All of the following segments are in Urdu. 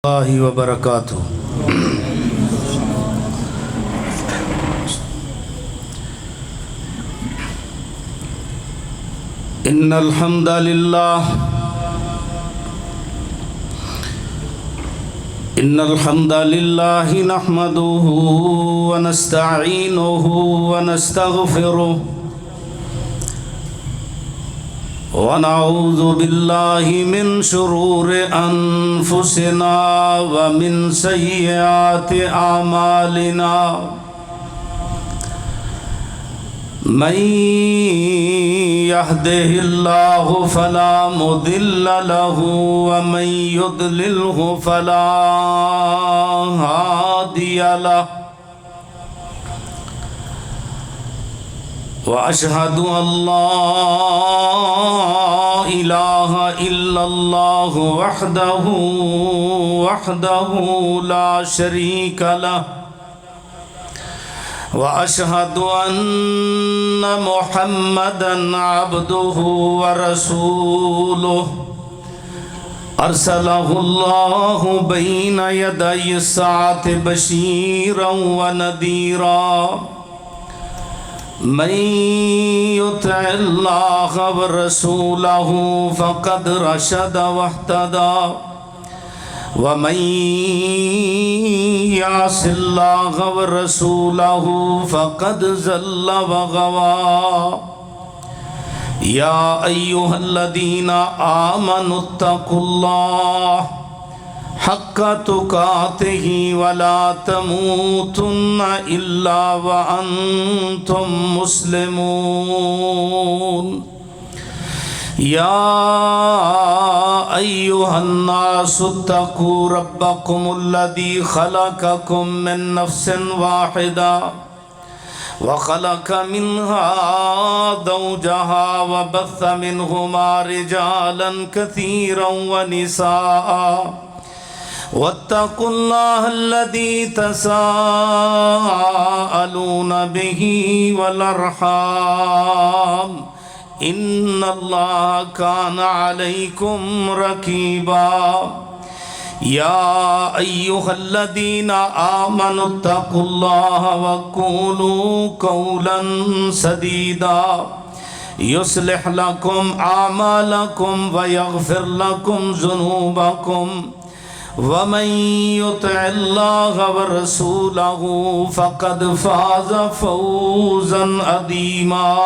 اللہ وبرکاتہ۔ ان الحمد للہ نحمده ونستعینه ونستغفره ونعوذ باللہ من شرور انفسنا ومن سیئات اعمالنا من يهده الله فلا مضل له ومن يضلله فلا هادي له وأشهد أن لا إله إلا الله وحده لا شريك له وأشهد أن محمدًا عبده ورسوله أرسله الله بين يدي الساعة بشيرًا ونذيرًا من يطع الله ورسوله فقد رشد واهتدى ومن يعص الله ورسوله فقد ضل وغوى يا أيها الذين آمنوا اتقوا الله حق تقاته ولا تموتن إلا وأنتم مسلمون يا أيها الناس اتقوا ربكم الذي خلقكم من نفس واحدة وخلق منها زوجها وبث منهما رجالا كثيرا ونساء واتقوا الله الذي تساءلون به والأرحام إن الله كان عليكم رقيبا يا أيها الذين آمنوا اتقوا الله وقولوا قولا سديدا يصلح لكم أعمالكم ويغفر لكم ذنوبكم ومن يطع الله ورسوله فقد فاز فوزا عظيما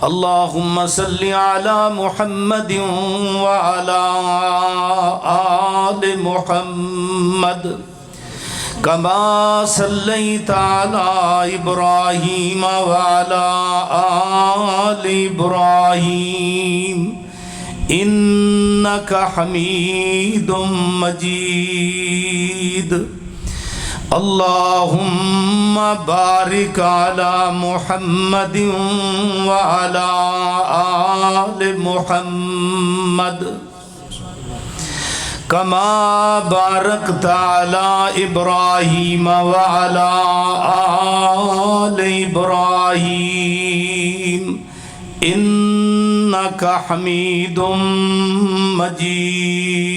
اللهم صل على محمد وعلى آل محمد كما صليت على إبراهيم وعلى آل إبراهيم إنك حميد مجيد اللهم بارك على محمد وعلى آل محمد كما باركت على إبراهيم وعلى آل إبراهيم إنك حميد مجيد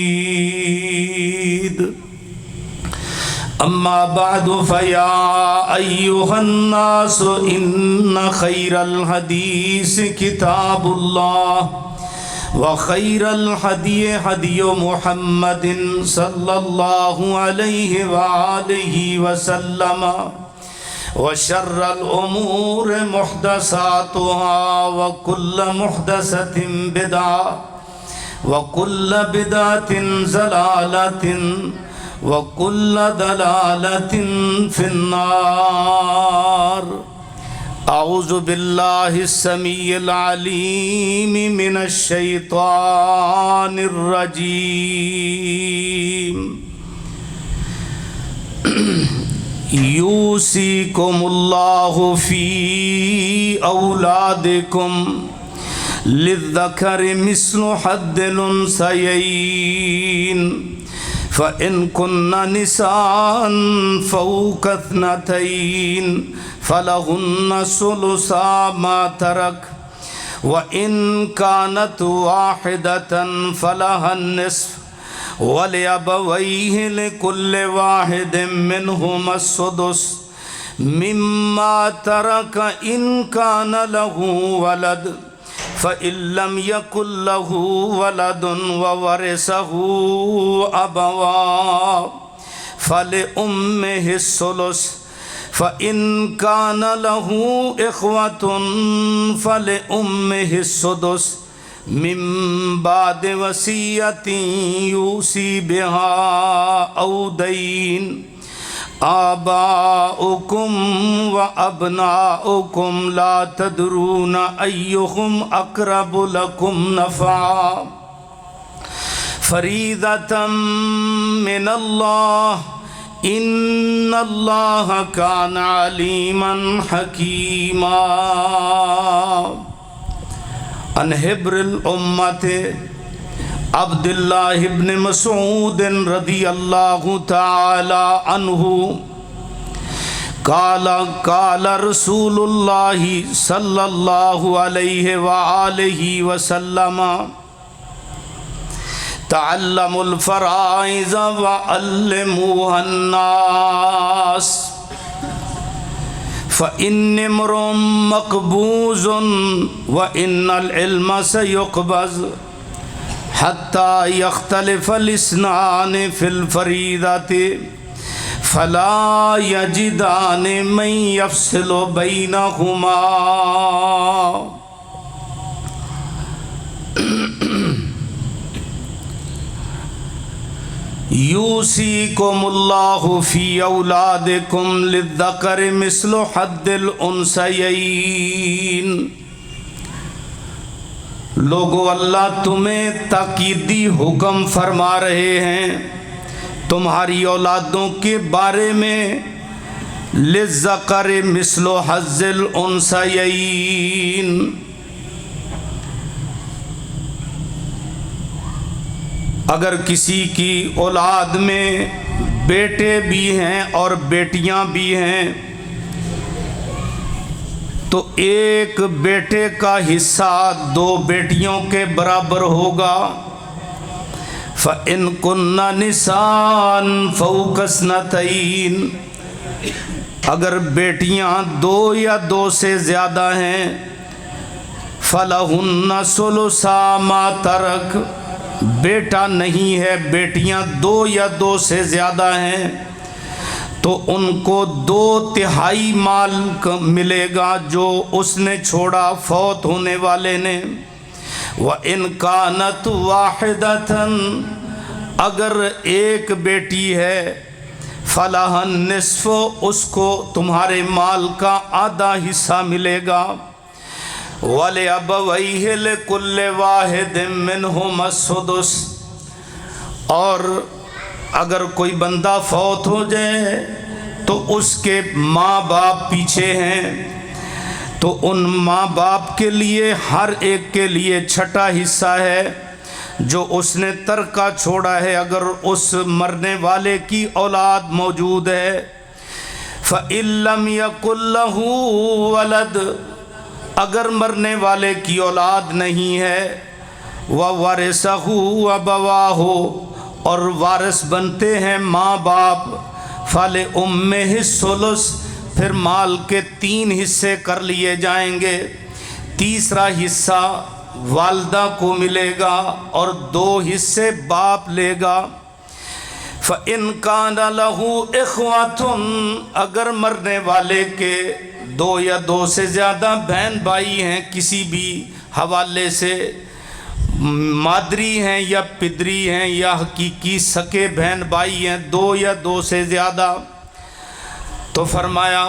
أما بعد فيا أيها الناس إن خير الحديث كتاب الله وخير الهدي هدي محمد صلى الله عليه وآله وسلم وشر الأمور محدثاتها وكل محدثة بدعة وكل بدعة ضلالة وكل ضلالة في النار أعوذ بالله السميع العليم من الشيطان الرجيم يوصيكم الله في أولادكم للذكر مثل حظ الأنثيين فإن كن نساء فوق اثنتين فلهن ثلثا ما ترك وإن كانت واحدة فلها النصف وَلِأَبَوَيْهِ لِكُلِّ وَاحِدٍ مِّنْهُمَا السُّدُسُ مِمَّا تَرَكَ إِنْ كَانَ لَهُ وَلَدٌ فَإِن لَّمْ يَكُن لَّهُ وَلَدٌ وَوَرِثَهُ أَبَوَاهُ فَلِأُمِّهِ الثُّلُثُ فَإِن كَانَ لَهُ إِخْوَةٌ فَلِأُمِّهِ السُّدُسُ من بعد وصیة یوصی بها أو دین آباؤکم وابناؤکم لا تدرون ایہم اقرب لکم نفعا فریضۃ من اللہ ان اللہ کان علیما حکیما۔ عن حبر الامت عبداللہ ابن مسعود رضی اللہ تعالی عنہ قال قال رسول اللہ صلی اللہ علیہ وآلہ وسلم تعلموا الفرائض وعلموها الناس فإن امرؤ مقبوض وإن العلم سيقبض حتى يختلف الاثنان في الفريضة فلا يجدان من يفصل بينهما۔ یوصیکم اللہ فی اولادکم للذکر مثل حظ الانثیین۔ لوگو اللہ تمہیں تاکیدی حکم فرما رہے ہیں تمہاری اولادوں کے بارے میں، للذکر مثل حظ الانثیین۔ اگر کسی کی اولاد میں بیٹے بھی ہیں اور بیٹیاں بھی ہیں تو ایک بیٹے کا حصہ دو بیٹیوں کے برابر ہوگا۔ فَإِن كُنَّ نِسَاءً فَوْقَ اثْنَتَيْنِ، اگر بیٹیاں دو یا دو سے زیادہ ہیں، فَلَهُنَّ ثُلُثَا مَا تَرَكَ، بیٹا نہیں ہے، بیٹیاں دو یا دو سے زیادہ ہیں تو ان کو 2/3 مال ملے گا جو اس نے چھوڑا فوت ہونے والے نے۔ وَإِن كَانَتْ وَاحِدَةً، اگر ایک بیٹی ہے، فَلَهَا النِّصْفُ، اس کو تمہارے مال کا آدھا حصہ ملے گا۔ وَلِأَبَوَيْهِ لِكُلِّ وَاحِدٍ مِّنْهُمَا السُّدُسُ، اور اگر کوئی بندہ فوت ہو جائے تو اس کے ماں باپ پیچھے ہیں تو ان ماں باپ کے لیے ہر ایک کے لیے چھٹا حصہ ہے جو اس نے ترکہ چھوڑا ہے اگر اس مرنے والے کی اولاد موجود ہے۔ فَإِن لَّمْ يَكُن لَّهُ وَلَدٌ، اگر مرنے والے کی اولاد نہیں ہے، وَوَرِثَهُ أَبَوَاهُ، اور وارث بنتے ہیں ماں باپ، فَلِأُمِّهِ الثُّلُثُ، پھر مال کے 3 حصے کر لیے جائیں گے، تیسرا حصہ والدہ کو ملے گا اور 2 حصے باپ لے گا۔ فَإِن كَانَ لَهُ إِخْوَةٌ، اگر مرنے والے کے 2 یا 2 سے زیادہ بہن بھائی ہیں کسی بھی حوالے سے، مادری ہیں یا پدری ہیں یا حقیقی سکے بہن بھائی ہیں 2 یا 2 سے زیادہ، تو فرمایا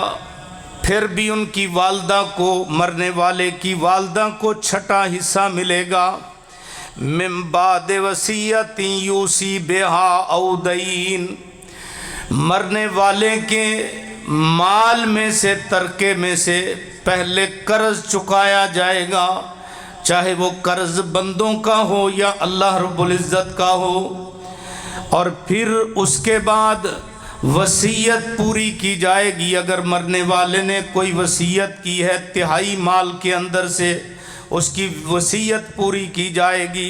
پھر بھی ان کی والدہ کو، مرنے والے کی والدہ کو چھٹا حصہ ملے گا۔ من بعد وصیۃ یوصی بہا او دین، مرنے والے کے مال میں سے، ترکے میں سے پہلے قرض چکایا جائے گا، چاہے وہ قرض بندوں کا ہو یا اللہ رب العزت کا ہو، اور پھر اس کے بعد وصیت پوری کی جائے گی۔ اگر مرنے والے نے کوئی وصیت کی ہے 1/3 مال کے اندر سے، اس کی وصیت پوری کی جائے گی۔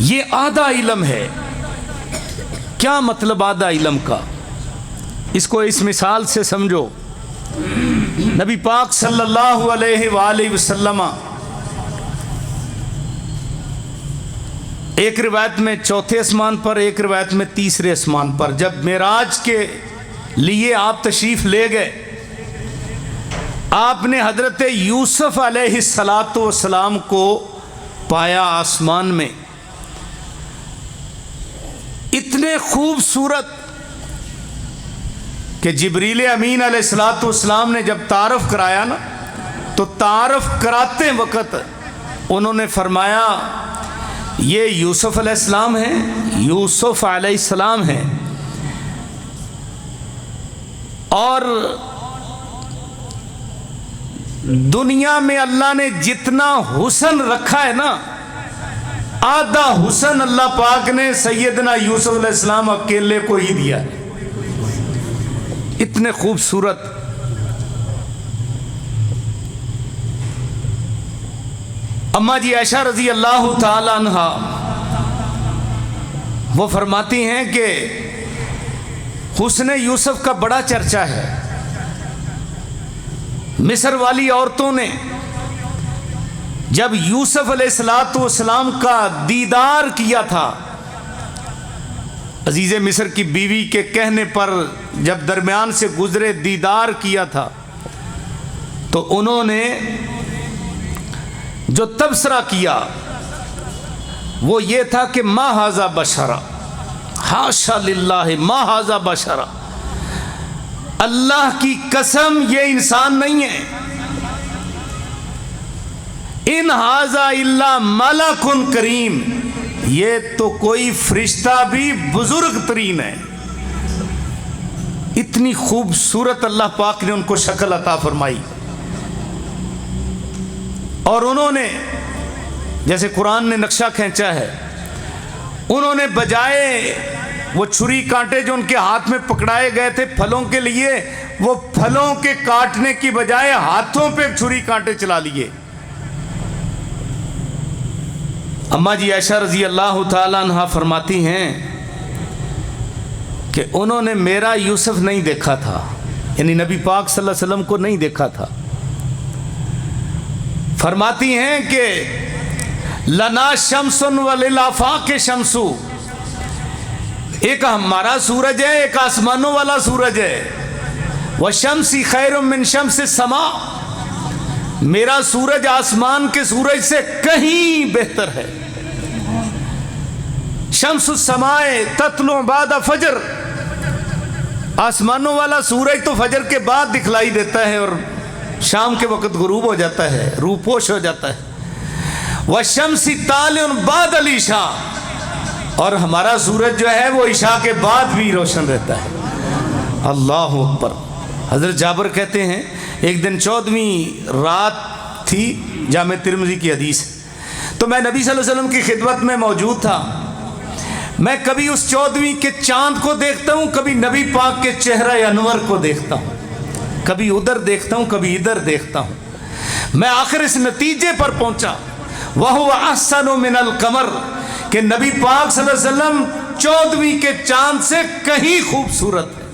یہ آدھا علم ہے۔ کیا مطلب آدھا علم کا؟ اس کو اس مثال سے سمجھو۔ نبی پاک صلی اللہ علیہ وآلہ وسلم ایک روایت میں چوتھے آسمان پر، ایک روایت میں تیسرے آسمان پر، جب معراج کے لیے آپ تشریف لے گئے، آپ نے حضرت یوسف علیہ السلام کو پایا آسمان میں، اتنے خوبصورت کہ جبریل امین علیہ السلام نے جب تعارف کرایا نا، تو تعارف کراتے وقت انہوں نے فرمایا یہ یوسف علیہ السلام ہیں، یوسف علیہ السلام ہیں۔ اور دنیا میں اللہ نے جتنا حسن رکھا ہے نا، آدھا حسن اللہ پاک نے سیدنا یوسف علیہ السلام اکیلے کو ہی دیا ہے۔ اتنے خوبصورت۔ اما جی عائشہ رضی اللہ تعالی عنہ وہ فرماتی ہیں کہ حسن یوسف کا بڑا چرچا ہے۔ مصر والی عورتوں نے جب یوسف علیہ السلام کا دیدار کیا تھا، عزیز مصر کی بیوی کے کہنے پر جب درمیان سے گزرے دیدار کیا تھا، تو انہوں نے جو تبصرہ کیا وہ یہ تھا کہ ما ھذا بشرا، حاشا للہ ما ھذا بشرا، اللہ کی قسم یہ انسان نہیں ہے، ان ھذا الا ملک کریم، یہ تو کوئی فرشتہ بھی بزرگ ترین ہے۔ اتنی خوبصورت اللہ پاک نے ان کو شکل عطا فرمائی، اور انہوں نے جیسے قرآن نے نقشہ کھینچا ہے، انہوں نے بجائے وہ چھری کانٹے جو ان کے ہاتھ میں پکڑائے گئے تھے پھلوں کے لیے، وہ پھلوں کے کاٹنے کی بجائے ہاتھوں پہ چھری کانٹے چلا لیے۔ اما جی عائشہ رضی اللہ تعالیٰ عنہ فرماتی ہیں کہ انہوں نے میرا یوسف نہیں دیکھا تھا، یعنی نبی پاک صلی اللہ علیہ وسلم کو نہیں دیکھا تھا۔ فرماتی ہیں کہ لنا شمس وللآفاق شمس، ایک ہمارا سورج ہے، ایک آسمانوں والا سورج ہے، وشمسی خیر من شمس السماء، میرا سورج آسمان کے سورج سے کہیں بہتر ہے۔ شمس السماء تطلع بعد فجر، آسمانوں والا سورج تو فجر کے بعد دکھلائی دیتا ہے اور شام کے وقت غروب ہو جاتا ہے، روپوش ہو جاتا ہے۔ وَالشَّمْسِ طَالِعٌ بَعْدَ الْعِشَاءِ، اور ہمارا سورج جو ہے وہ عشاء کے بعد بھی روشن رہتا ہے۔ اللہ اکبر۔ حضرت جابر کہتے ہیں ایک دن 14ویں رات تھی، جامع ترمذی کی حدیث، تو میں نبی صلی اللہ علیہ وسلم کی خدمت میں موجود تھا۔ میں کبھی اس 14ویں کے چاند کو دیکھتا ہوں، کبھی نبی پاک کے چہرہ انور کو دیکھتا ہوں، کبھی ادھر دیکھتا ہوں، کبھی ادھر دیکھتا ہوں۔ میں آخر اس نتیجے پر پہنچا وَهُوَ أَحْسَنُ مِنَ الْقَمَرِ، کہ نبی پاک صلی اللہ علیہ وسلم 14ویں کے چاند سے کہیں خوبصورت ہے۔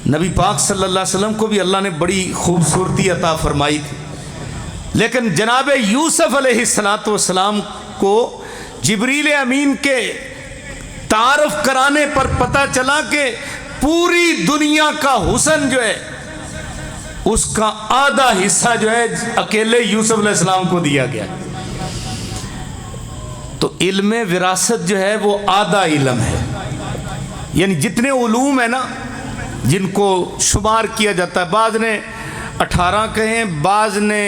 نبی پاک صلی اللہ علیہ وسلم کو بھی اللہ نے بڑی خوبصورتی عطا فرمائی تھی، لیکن جناب یوسف علیہ السلام کو جبریل امین کے تعارف کرانے پر پتہ چلا کہ پوری دنیا کا حسن جو ہے اس کا آدھا حصہ جو ہے اکیلے یوسف علیہ السلام کو دیا گیا۔ تو علم وراثت جو ہے وہ آدھا علم ہے، یعنی جتنے علوم ہیں نا جن کو شمار کیا جاتا ہے، بعض نے 18 کہیں، بعض نے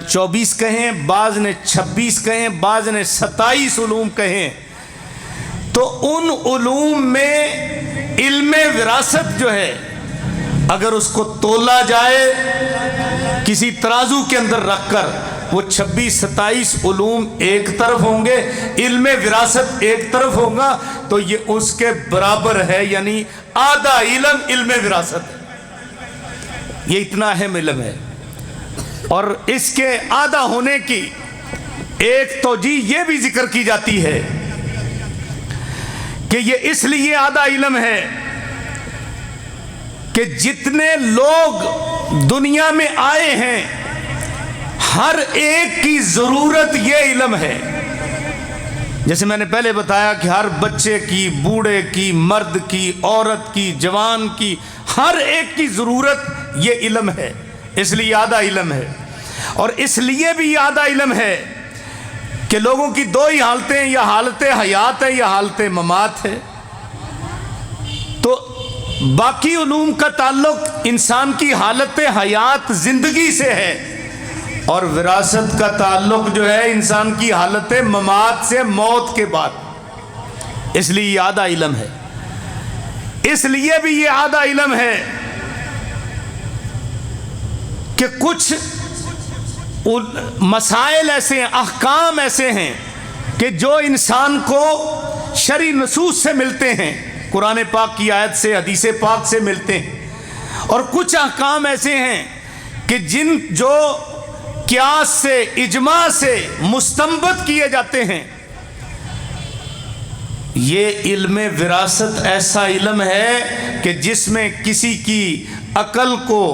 24 کہیں، بعض نے 26 کہیں، بعض نے 27 علوم کہیں، تو ان علوم میں علم وراثت جو ہے اگر اس کو تولا جائے کسی ترازو کے اندر رکھ کر، وہ 26-27 علوم ایک طرف ہوں گے، علم وراثت ایک طرف ہوگا، تو یہ اس کے برابر ہے، یعنی آدھا علم علم وراثت ہے۔ یہ اتنا اہم علم ہے، اور اس کے آدھا ہونے کی ایک توجیہ یہ بھی ذکر کی جاتی ہے کہ یہ اس لیے آدھا علم ہے کہ جتنے لوگ دنیا میں آئے ہیں ہر ایک کی ضرورت یہ علم ہے. جیسے میں نے پہلے بتایا کہ ہر بچے کی، بوڑھے کی، مرد کی، عورت کی، جوان کی، ہر ایک کی ضرورت یہ علم ہے، اس لیے آدھا علم ہے. اور اس لیے بھی یہ آدھا علم ہے کہ لوگوں کی دو ہی حالتیں ہیں، یا حالت حیات ہے یا حالت ممات ہے. تو باقی علوم کا تعلق انسان کی حالت حیات زندگی سے ہے، اور وراثت کا تعلق جو ہے انسان کی حالت ممات سے، موت کے بعد. اس لیے یہ آدھا علم ہے. اس لیے بھی یہ آدھا علم ہے کہ کچھ مسائل ایسے ہیں، احکام ایسے ہیں کہ جو انسان کو شرعی نصوص سے ملتے ہیں، قرآن پاک کی آیت سے، حدیث پاک سے ملتے ہیں. اور کچھ احکام ایسے ہیں کہ جو قیاس سے، اجماع سے مستنبط کیے جاتے ہیں. یہ علم وراثت ایسا علم ہے کہ جس میں کسی کی عقل کو،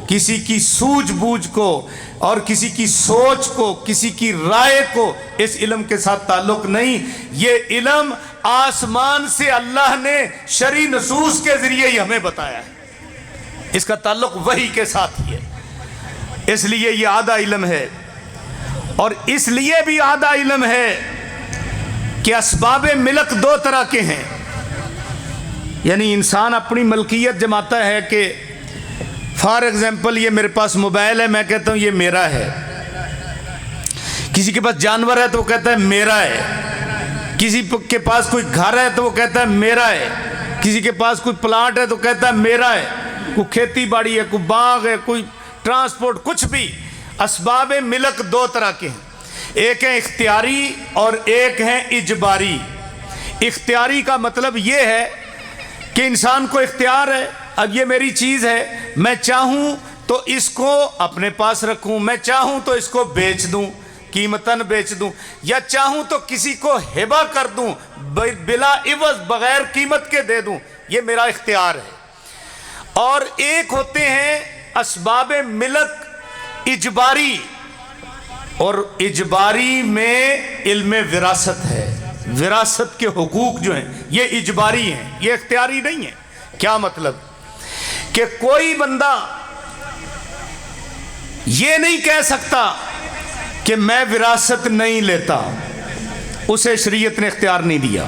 کسی کی سوجھ بوجھ کو، اور کسی کی سوچ کو، کسی کی رائے کو اس علم کے ساتھ تعلق نہیں. یہ علم آسمان سے اللہ نے شرعی نصوص کے ذریعے ہی ہمیں بتایا ہے، اس کا تعلق وحی کے ساتھ ہی ہے. اس لیے یہ آدھا علم ہے. اور اس لیے بھی آدھا علم ہے کہ اسباب ملک دو طرح کے ہیں. یعنی انسان اپنی ملکیت جماتا ہے کہ فار ایگزامپل یہ میرے پاس موبائل ہے، میں کہتا ہوں یہ میرا ہے. کسی کے پاس جانور ہے تو وہ کہتا ہے میرا ہے. کسی کے پاس کوئی گھر ہے تو وہ کہتا ہے میرا ہے. کسی کے پاس کوئی پلاٹ ہے تو کہتا ہے میرا ہے. کوئی کھیتی باڑی ہے، کوئی باغ ہے، کوئی ٹرانسپورٹ، کچھ بھی. اسباب ملک دو طرح کے ہیں، ایک ہے اختیاری اور ایک ہے اجباری. اختیاری کا مطلب یہ ہے کہ انسان کو اختیار ہے، اب یہ میری چیز ہے، میں چاہوں تو اس کو اپنے پاس رکھوں، میں چاہوں تو اس کو بیچ دوں، قیمتاً بیچ دوں، یا چاہوں تو کسی کو ہبہ کر دوں، بلا عوض، بغیر قیمت کے دے دوں. یہ میرا اختیار ہے. اور ایک ہوتے ہیں اسباب ملک اجباری، اور اجباری میں علم وراثت ہے. وراثت کے حقوق جو ہیں یہ اجباری ہیں، یہ اختیاری نہیں ہیں. کیا مطلب؟ کہ کوئی بندہ یہ نہیں کہہ سکتا کہ میں وراثت نہیں لیتا، اسے شریعت نے اختیار نہیں دیا.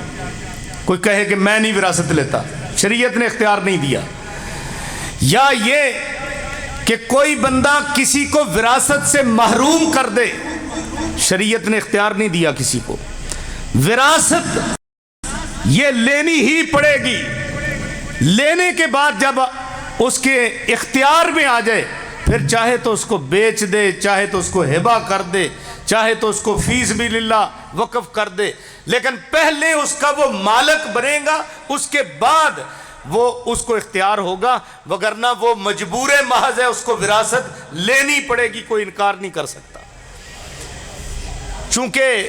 کوئی کہے کہ میں نہیں وراثت لیتا، شریعت نے اختیار نہیں دیا. یا یہ کہ کوئی بندہ کسی کو وراثت سے محروم کر دے، شریعت نے اختیار نہیں دیا کسی کو. وراثت یہ لینی ہی پڑے گی. لینے کے بعد جب اس کے اختیار میں آ جائے، پھر چاہے تو اس کو بیچ دے، چاہے تو اس کو ہبہ کر دے، چاہے تو اس کو فی سبیل اللہ وقف کر دے، لیکن پہلے اس کا وہ مالک بنے گا، اس کے بعد وہ اس کو اختیار ہوگا. وگرنہ وہ مجبور محض ہے، اس کو وراثت لینی پڑے گی، کوئی انکار نہیں کر سکتا. چونکہ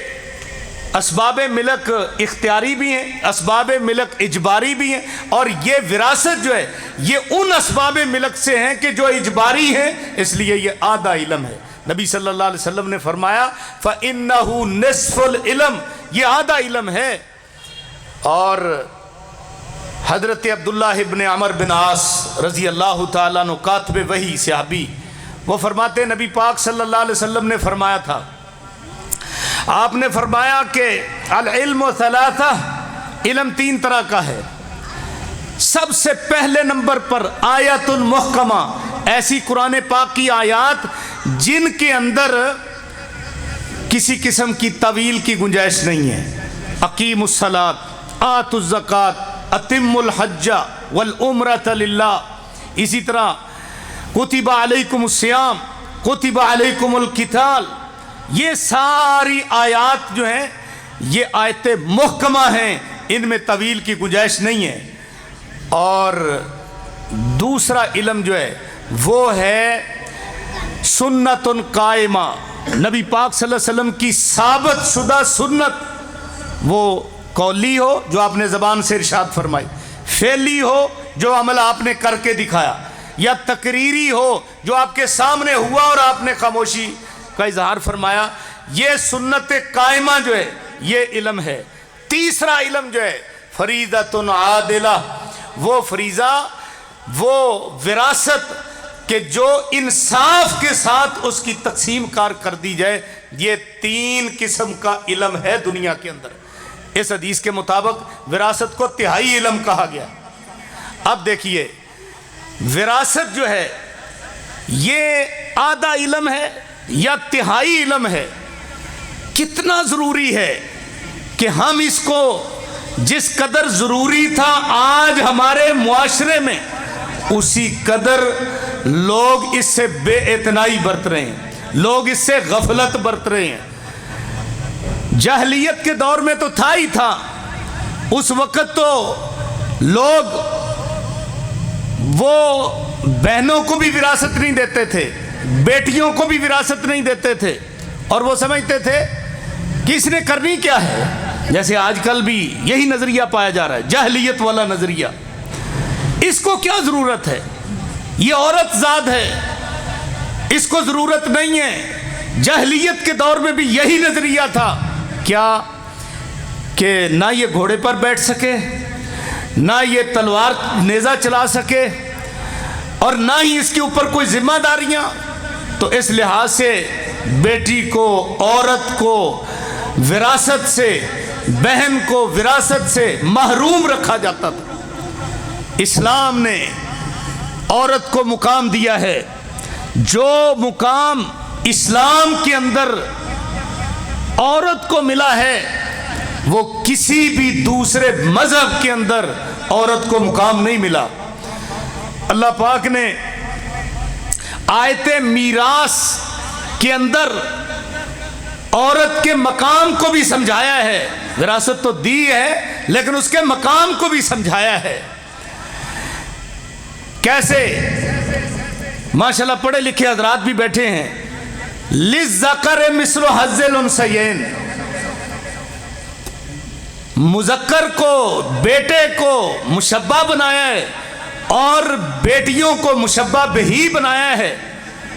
اسباب ملک اختیاری بھی ہیں، اسباب ملک اجباری بھی ہیں، اور یہ وراثت جو ہے یہ ان اسباب ملک سے ہیں کہ جو اجباری ہیں، اس لیے یہ آدھا علم ہے. نبی صلی اللہ علیہ وسلم نے فرمایا فَإِنَّهُ نِصْفُ الْعِلْمِ، یہ آدھا علم ہے. اور حضرت عبداللہ ابن عمر بن عاص رضی اللہ تعالیٰ عنہ، کاتب وحی صحابی، وہ فرماتے نبی پاک صلی اللہ علیہ وسلم نے فرمایا تھا، آپ نے فرمایا کہ العلم ثلاثہ، علم تین طرح کا ہے. سب سے پہلے نمبر پر آیت محکمہ، ایسی قرآن پاک کی آیات جن کے اندر کسی قسم کی تعویل کی گنجائش نہیں ہے. اقیموا الصلاۃ، آتوا الزکوٰۃ، اتموا الحج والعمرۃ للہ. اسی طرح کتب علیکم الصیام، کتب علیکم القتال. یہ ساری آیات جو ہیں یہ آیت محکمہ ہیں، ان میں طویل کی گنجائش نہیں ہے. اور دوسرا علم جو ہے وہ ہے سنت قائمہ، نبی پاک صلی اللہ علیہ وسلم کی ثابت شدہ سنت، وہ قولی ہو جو آپ نے زبان سے ارشاد فرمائی، فعلی ہو جو عمل آپ نے کر کے دکھایا، یا تقریری ہو جو آپ کے سامنے ہوا اور آپ نے خاموشی کا اظہار فرمایا، یہ سنت قائمہ جو ہے یہ علم ہے۔ تیسرا علم جو ہے فریضۃ عادلہ، وہ فریضہ، وہ وراثت کہ جو انصاف کے ساتھ اس کی تقسیم کار کر دی جائے، یہ 3 قسم کا علم ہے دنیا کے اندر۔ اس حدیث کے مطابق وراثت کو تہائی علم کہا گیا۔ اب دیکھیے وراثت جو ہے یہ آدھا علم ہے یا تہائی علم ہے، کتنا ضروری ہے کہ ہم اس کو جس قدر ضروری تھا آج ہمارے معاشرے میں، اسی قدر لوگ اس سے بے اعتنائی برت رہے ہیں، لوگ اس سے غفلت برت رہے ہیں۔ جاہلیت کے دور میں تو تھا ہی تھا، اس وقت تو لوگ وہ بہنوں کو بھی وراثت نہیں دیتے تھے، بیٹیوں کو بھی وراثت نہیں دیتے تھے، اور وہ سمجھتے تھے کہ اس نے کرنی کیا ہے، جیسے آج کل بھی یہی نظریہ پایا جا رہا ہے، جاہلیت والا نظریہ، اس کو کیا ضرورت ہے، یہ عورت ذات ہے، اس کو ضرورت نہیں ہے۔ جاہلیت کے دور میں بھی یہی نظریہ تھا، کیا کہ نہ یہ گھوڑے پر بیٹھ سکے، نہ یہ تلوار نیزہ چلا سکے، اور نہ ہی اس کے اوپر کوئی ذمہ داریاں، تو اس لحاظ سے بیٹی کو، عورت کو وراثت سے، بہن کو وراثت سے محروم رکھا جاتا تھا۔ اسلام نے عورت کو مقام دیا ہے، جو مقام اسلام کے اندر عورت کو ملا ہے وہ کسی بھی دوسرے مذہب کے اندر عورت کو مقام نہیں ملا۔ اللہ پاک نے آیت میراث کے اندر عورت کے مقام کو بھی سمجھایا ہے، وراثت تو دی ہے لیکن اس کے مقام کو بھی سمجھایا ہے۔ کیسے؟ ماشاءاللہ پڑھے لکھے حضرات بھی بیٹھے ہیں۔ لِلذَّكَرِ مِثْلُ حَظِّ الْأُنثَيَيْنِ، مذکر کو، بیٹے کو مشبہ بنایا ہے اور بیٹیوں کو مشبہ بہی بنایا ہے۔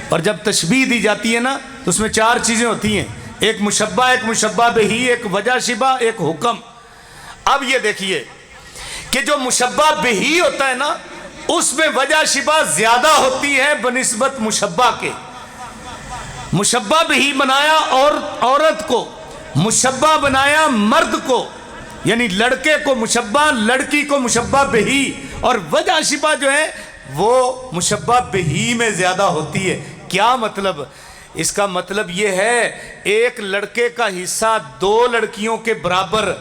اور جب تشبیہ دی جاتی ہے نا تو اس میں 4 چیزیں ہوتی ہیں، ایک مشبہ، ایک مشبہ بہی، ایک وجہ شبہ، ایک حکم۔ اب یہ دیکھیے کہ جو مشبہ بہی ہوتا ہے نا اس میں وجہ شبہ زیادہ ہوتی ہے بنسبت مشبہ کے۔ مشبہ بہی بنایا اور عورت کو، مشبہ بنایا مرد کو، یعنی لڑکے کو مشبہ، لڑکی کو مشبہ بہی، اور وجہ شبہ جو ہے وہ مشبہ بہی میں زیادہ ہوتی ہے۔ کیا مطلب؟ اس کا مطلب یہ ہے ایک لڑکے کا حصہ 2 لڑکیوں کے برابر۔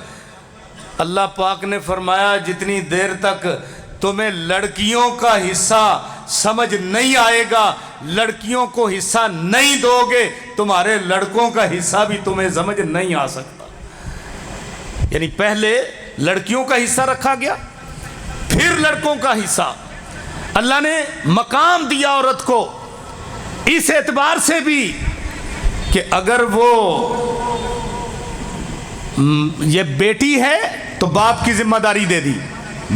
اللہ پاک نے فرمایا جتنی دیر تک تمہیں لڑکیوں کا حصہ سمجھ نہیں آئے گا، لڑکیوں کو حصہ نہیں دو گے، تمہارے لڑکوں کا حصہ بھی تمہیں سمجھ نہیں آ سکتا۔ یعنی پہلے لڑکیوں کا حصہ رکھا گیا، پھر لڑکوں کا حصہ۔ اللہ نے مقام دیا عورت کو اس اعتبار سے بھی کہ اگر وہ یہ بیٹی ہے تو باپ کی ذمہ داری دے دی،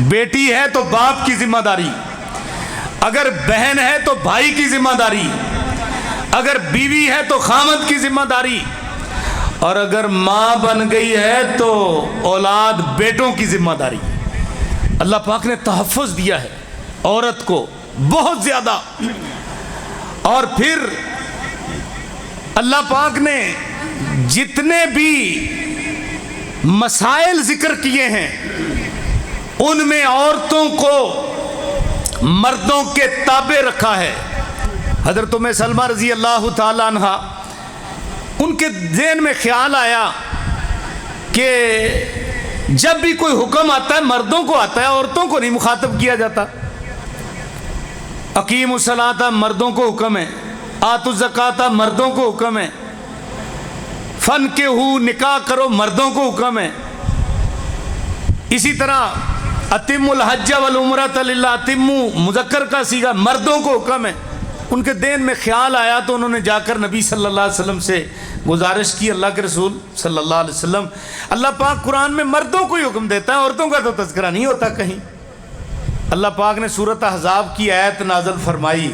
بیٹی ہے تو باپ کی ذمہ داری، اگر بہن ہے تو بھائی کی ذمہ داری، اگر بیوی ہے تو خامد کی ذمہ داری، اور اگر ماں بن گئی ہے تو اولاد بیٹوں کی ذمہ داری۔ اللہ پاک نے تحفظ دیا ہے عورت کو بہت زیادہ۔ اور پھر اللہ پاک نے جتنے بھی مسائل ذکر کیے ہیں ان میں عورتوں کو مردوں کے تابع رکھا ہے۔ حضرت ام سلمہ رضی اللہ تعالی عنہ، ان کے ذہن میں خیال آیا کہ جب بھی کوئی حکم آتا ہے مردوں کو آتا ہے، عورتوں کو نہیں مخاطب کیا جاتا۔ اقیموا الصلاۃ مردوں کو حکم ہے، آتوا الزکوٰۃ مردوں کو حکم ہے، فانکحوا نکاح کرو مردوں کو حکم ہے۔ اسی طرح اتموا الحج والعمرۃ للہ، اتموا مذکر کا صیغہ، مردوں کو حکم ہے۔ ان کے دین میں خیال آیا تو انہوں نے جا کر نبی صلی اللہ علیہ وسلم سے گزارش کی، اللہ کے رسول صلی اللہ علیہ وسلم، اللہ پاک قرآن میں مردوں کو ہی حکم دیتا ہے، عورتوں کا تو تذکرہ نہیں ہوتا کہیں۔ اللہ پاک نے سورۃ احزاب کی آیت نازل فرمائی،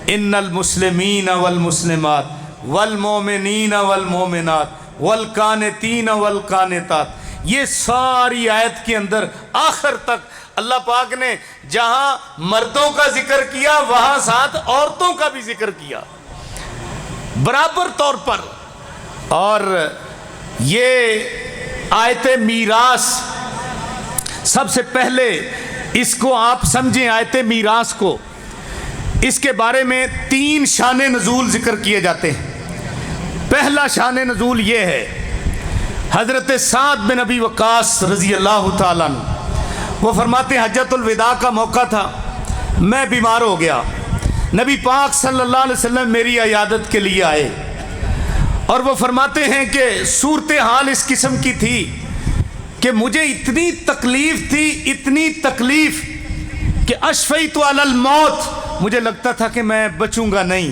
ان المسلمین والمسلمات والمومنین والمومنات والقانتین والقانتات، یہ ساری آیت کے اندر آخر تک اللہ پاک نے جہاں مردوں کا ذکر کیا وہاں ساتھ عورتوں کا بھی ذکر کیا برابر طور پر۔ اور یہ آیت میراث، سب سے پہلے اس کو آپ سمجھیں، آیت میراث کو، اس کے بارے میں 3 شان نزول ذکر کیے جاتے ہیں۔ پہلا شان نزول یہ ہے، حضرت سعد بن ابی وقاص رضی اللہ تعالیٰ عنہ، وہ فرماتے ہیں حجۃ الوداع کا موقع تھا، میں بیمار ہو گیا، نبی پاک صلی اللہ علیہ وسلم میری عیادت کے لیے آئے، اور وہ فرماتے ہیں کہ صورتحال اس قسم کی تھی کہ مجھے اتنی تکلیف تھی، اتنی تکلیف کہ اشفیت علی الموت، مجھے لگتا تھا کہ میں بچوں گا نہیں،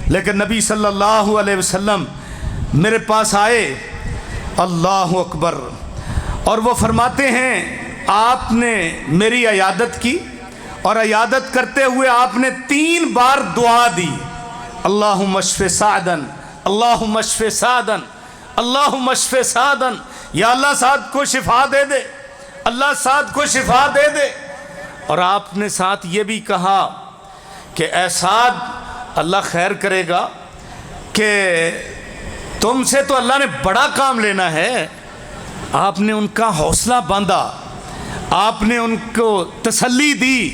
لیکن نبی صلی اللہ علیہ وسلم میرے پاس آئے، اللہ اکبر، اور وہ فرماتے ہیں آپ نے میری عیادت کی، اور عیادت کرتے ہوئے آپ نے 3 بار دعا دی، اللہم اشف سعدن، اللہم اشف سعدن، اللہم اشف سعدن، یا اللہ سعد کو شفا دے دے، اللہ سعد کو شفا دے دے۔ اور آپ نے ساتھ یہ بھی کہا کہ اے سعد، اللہ خیر کرے گا کہ تم سے تو اللہ نے بڑا کام لینا ہے۔ آپ نے ان کا حوصلہ باندھا، آپ نے ان کو تسلی دی۔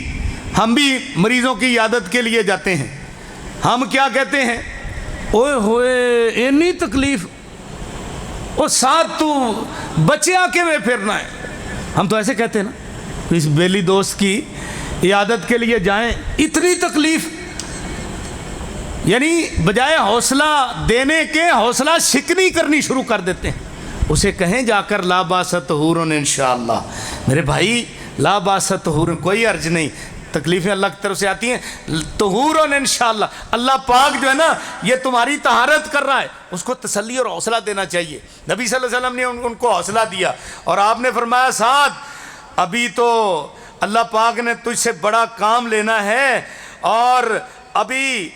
ہم بھی مریضوں کی عیادت کے لیے جاتے ہیں، ہم کیا کہتے ہیں، اوئے ہوئے اتنی تکلیف، او ساتھ تو بچے آ کے میں پھرنا ہے، ہم تو ایسے کہتے ہیں نا، اس بیلی دوست کی عیادت کے لیے جائیں، اتنی تکلیف، یعنی بجائے حوصلہ دینے کے حوصلہ شکنی کرنی شروع کر دیتے ہیں۔ اسے کہیں جا کر لا باس طہور انشاءاللہ، میرے بھائی لا باس طہور، کوئی عرض نہیں، تکلیفیں اللہ کی طرف سے آتی ہیں، طہور انشاءاللہ، اللہ پاک جو ہے نا یہ تمہاری طہارت کر رہا ہے، اس کو تسلی اور حوصلہ دینا چاہیے۔ نبی صلی اللہ علیہ وسلم نے ان کو حوصلہ دیا، اور آپ نے فرمایا سعد، ابھی تو اللہ پاک نے تجھ سے بڑا کام لینا ہے، اور ابھی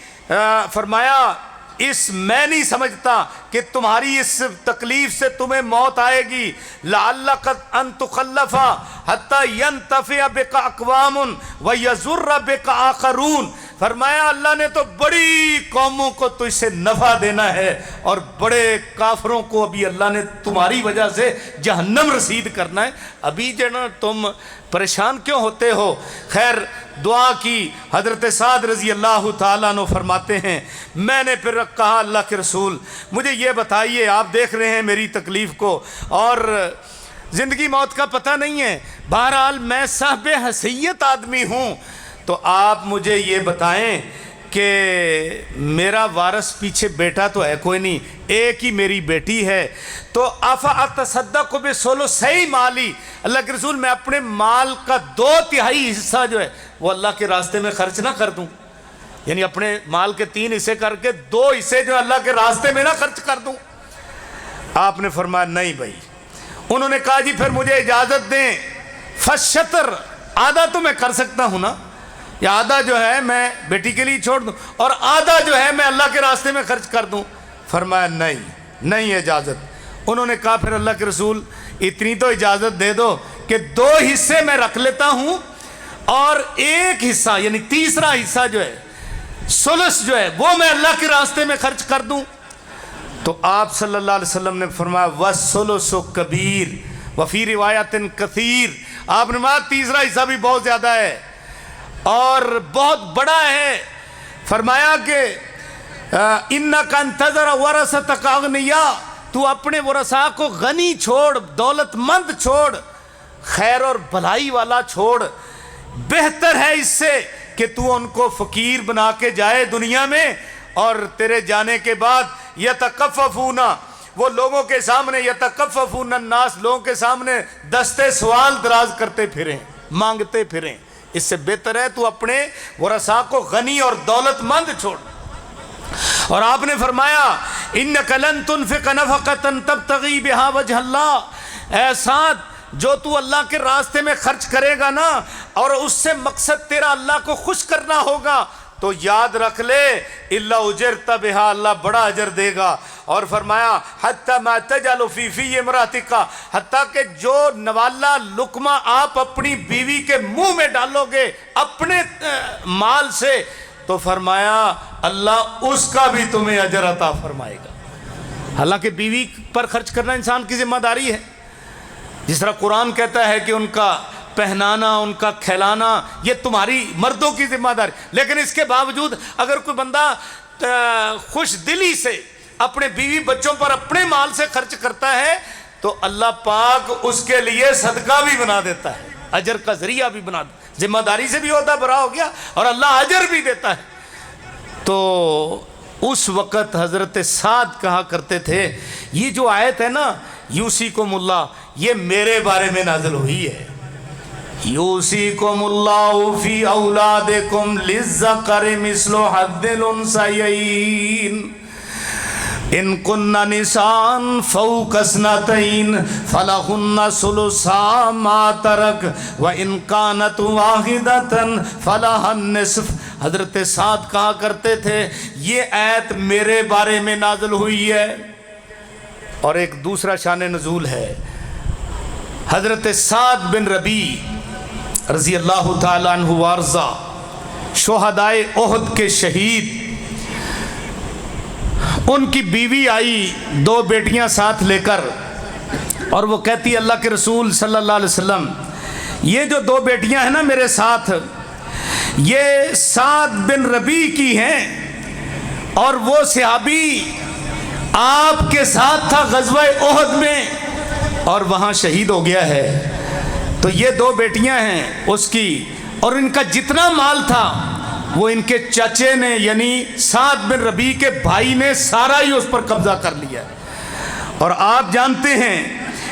فرمایا میں نہیں سمجھتا کہ تمہاری اس تکلیف سے تمہیں موت آئے گی، لعلک ان تخلف حتی ینتفع بک اقوام ویضر بک آخرون۔ فرمایا اللہ نے تو بڑی قوموں کو تجھ سے نفع دینا ہے، اور بڑے کافروں کو ابھی اللہ نے تمہاری وجہ سے جہنم رسید کرنا ہے، ابھی جو تم پریشان کیوں ہوتے ہو؟ خیر دعا کی۔ حضرت سعد رضی اللہ تعالیٰ عنہ فرماتے ہیں میں نے پھر کہا اللہ کے رسول مجھے یہ بتائیے، آپ دیکھ رہے ہیں میری تکلیف کو، اور زندگی موت کا پتہ نہیں ہے، بہرحال میں صاحب حیثیت آدمی ہوں، تو آپ مجھے یہ بتائیں کہ میرا وارث پیچھے بیٹا تو ہے کوئی نہیں، ایک ہی میری بیٹی ہے، تو افاتصدق بثلثی مالی، اللہ کے رسول میں اپنے مال کا 2/3 حصہ جو ہے وہ اللہ کے راستے میں خرچ نہ کر دوں، یعنی اپنے مال کے 3 حصے کر کے 2 حصے جو اللہ کے راستے میں نہ خرچ کر دوں؟ آپ نے فرمایا نہیں بھائی۔ انہوں نے کہا جی پھر مجھے اجازت دیں، فالشطر، آدھا تو میں کر سکتا ہوں نا، یا آدھا جو ہے میں بیٹی کے لیے چھوڑ دوں، اور آدھا جو ہے میں اللہ کے راستے میں خرچ کر دوں؟ فرمایا نہیں اجازت۔ انہوں نے کہا پھر اللہ کے رسول اتنی تو اجازت دے دو کہ 2 حصے میں رکھ لیتا ہوں، اور 1 حصہ یعنی تیسرا حصہ جو ہے ثلث جو ہے وہ میں اللہ کے راستے میں خرچ کر دوں۔ تو آپ صلی اللہ علیہ وسلم نے فرمایا وَالثُّلُثُ کبیر وفی روایت کثیر، آپ نے فرمایا تیسرا حصہ بھی بہت زیادہ ہے اور بہت بڑا ہے۔ فرمایا کہ اِنَّكَ أَن تَذَرَ وَرَثَتَكَ أَغْنِيَاءَ، تو اپنے ورثاء کو غنی چھوڑ، دولت مند چھوڑ، خیر اور بھلائی والا چھوڑ، بہتر ہے اس سے کہ تو ان کو فقیر بنا کے جائے دنیا میں، اور تیرے جانے کے بعد یتکففون، وہ لوگوں کے سامنے، یتکففون الناس، لوگوں کے سامنے دستے سوال دراز کرتے پھریں، مانگتے پھریں، اس سے بہتر ہے تو اپنے ورثاء کو غنی اور دولت مند چھوڑ۔ اور آپ نے فرمایا اِنَّكَ لَن تُنْفِقَ نَفَقَةً تَبْتَغِي بِهَا وَجْهَ اللَّهِ، اے سعد جو تو اللہ کے راستے میں خرچ کرے گا نا اور اس سے مقصد تیرا اللہ کو خوش کرنا ہوگا تو یاد رکھ لے اِلَّا اُجِرْتَ بِهَا، اللہ بڑا اجر دے گا۔ اور فرمایا حتی ما تجعل فی فی امراتک، حتیٰ کہ جو نوالا لقمہ آپ اپنی بیوی کے منہ میں ڈالو گے اپنے مال سے تو فرمایا اللہ اس کا بھی تمہیں اجر عطا فرمائے گا۔ حالانکہ بیوی پر خرچ کرنا انسان کی ذمہ داری ہے، جس طرح قرآن کہتا ہے کہ ان کا پہنانا، ان کا کھلانا یہ تمہاری مردوں کی ذمہ داری، لیکن اس کے باوجود اگر کوئی بندہ خوش دلی سے اپنے بیوی بچوں پر اپنے مال سے خرچ کرتا ہے تو اللہ پاک اس کے لیے صدقہ بھی بنا دیتا ہے، اجر کا ذریعہ بھی بنا دیتا ہے، ذمہ داری سے بھی عہدہ برا ہو گیا اور اللہ اجر بھی دیتا ہے۔ تو اس وقت حضرت سعد کہا کرتے تھے یہ جو آیت ہے نا یوصیکم اللہ، یہ میرے بارے میں نازل ہوئی ہے۔ یوصیکم اللہ فی اولادکم للذکر مثل حظ الانثیین ان کن نساء فوق اثنتین فلہن ثلثا ما ترک وان کانت واحدۃ فلہا النصف۔ حضرت سعد کہا کرتے تھے یہ آیت میرے بارے میں نازل ہوئی ہے۔ اور ایک دوسرا شان نزول ہے، حضرت سعد بن ربیع رضی اللہ تعالیٰ عنہ وارضا، شہدائے احد کے شہید، ان کی بیوی آئی دو بیٹیاں ساتھ لے کر اور وہ کہتی اللہ کے رسول صلی اللہ علیہ وسلم یہ جو دو بیٹیاں ہیں نا میرے ساتھ یہ سعد بن ربیع کی ہیں اور وہ صحابی آپ کے ساتھ تھا غزوہ احد میں اور وہاں شہید ہو گیا ہے، تو یہ دو بیٹیاں ہیں اس کی اور ان کا جتنا مال تھا وہ ان کے چچے نے یعنی سعد بن ربیع کے بھائی نے سارا ہی اس پر قبضہ کر لیا۔ اور آپ جانتے ہیں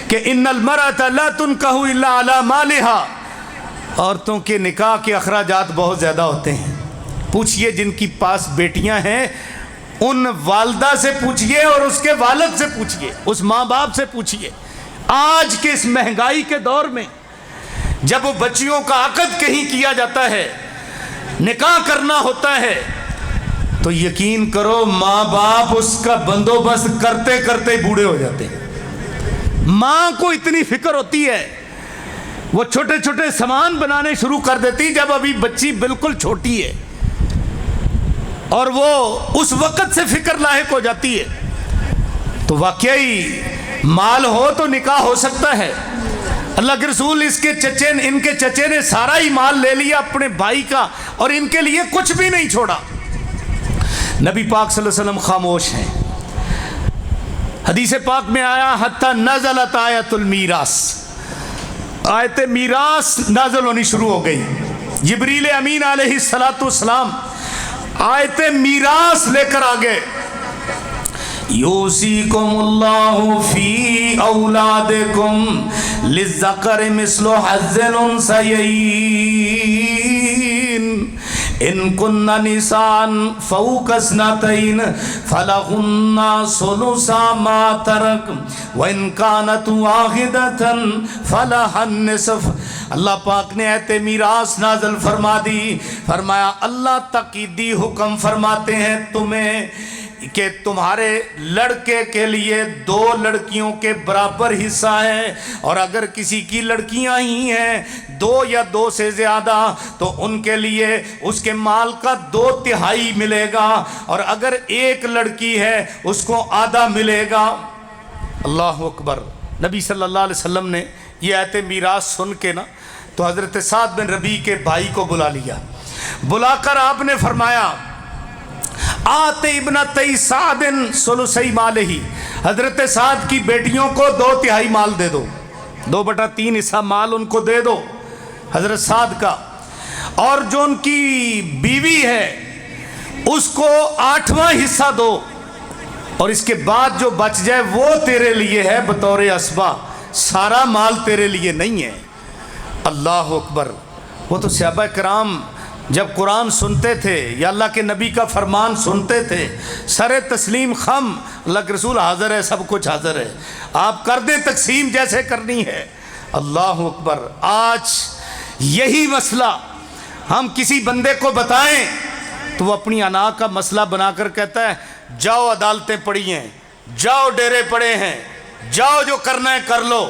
کہ ان المرأة لا تنکح الا علی مالہا، عورتوں کے نکاح کے اخراجات بہت زیادہ ہوتے ہیں۔ پوچھئے جن کی پاس بیٹیاں ہیں ان والدہ سے پوچھئے اور اس کے والد سے پوچھئے، اس ماں باپ سے پوچھئے۔ آج کے اس مہنگائی کے دور میں جب وہ بچیوں کا عقد کہیں کیا جاتا ہے، نکاح کرنا ہوتا ہے، تو یقین کرو ماں باپ اس کا بندوبست کرتے کرتے بوڑھے ہو جاتے ہیں۔ ماں کو اتنی فکر ہوتی ہے وہ چھوٹے چھوٹے سامان بنانے شروع کر دیتی جب ابھی بچی بالکل چھوٹی ہے، اور وہ اس وقت سے فکر لاحق ہو جاتی ہے۔ تو واقعی مال ہو تو نکاح ہو سکتا ہے۔ اللہ کے رسول ان کے چچے نے سارا ہی مال لے لیا اپنے بھائی کا اور ان کے لیے کچھ بھی نہیں چھوڑا۔ نبی پاک صلی اللہ علیہ وسلم خاموش ہیں۔ حدیث پاک میں آیا حتی نزلت آیت المیراث، آیت میراث نازل ہونی شروع ہو گئی۔ جبریل امین علیہ السلام آیت میراث لے کر آگے، یوصیکم اللہ فی اولادکم للذکر مثل حظ الانثیین ان کن نساء فوق اثنتین فلہن ثلثا ما ترک وان کانت واحدۃ فلہا النصف۔ اللہ پاک نے آیت میراث نازل فرما دی، فرمایا اللہ تقیدی حکم فرماتے ہیں تمہیں کہ تمہارے لڑکے کے لیے دو لڑکیوں کے برابر حصہ ہے، اور اگر کسی کی لڑکیاں ہی ہیں دو یا دو سے زیادہ تو ان کے لیے اس کے مال کا 2/3 ملے گا، اور اگر ایک لڑکی ہے اس کو آدھا ملے گا۔ اللہ اکبر۔ نبی صلی اللہ علیہ وسلم نے یہ آیت میراث سن کے نا تو حضرت سعد بن ربیع کے بھائی کو بلا لیا، بلا کر آپ نے فرمایا آتے ابنتی سعد ثلثی مالہ، حضرت سعد کی بیٹیوں کو 2/3 مال دے دو، 2/3 حصہ مال ان کو دے دو حضرت سعد کا، اور جو ان کی بیوی ہے اس کو 8واں حصہ دو، اور اس کے بعد جو بچ جائے وہ تیرے لیے ہے بطور اسبہ، سارا مال تیرے لیے نہیں ہے۔ اللہ اکبر۔ وہ تو صحابہ کرام جب قرآن سنتے تھے یا اللہ کے نبی کا فرمان سنتے تھے سر تسلیم خم، اللہ کے رسول حاضر ہے، سب کچھ حاضر ہے، آپ کر دیں تقسیم جیسے کرنی ہے۔ اللہ اکبر۔ آج یہی مسئلہ ہم کسی بندے کو بتائیں تو وہ اپنی انا کا مسئلہ بنا کر کہتا ہے جاؤ عدالتیں پڑی ہیں، جاؤ ڈیرے پڑے ہیں، جاؤ جو کرنا ہے کر لو،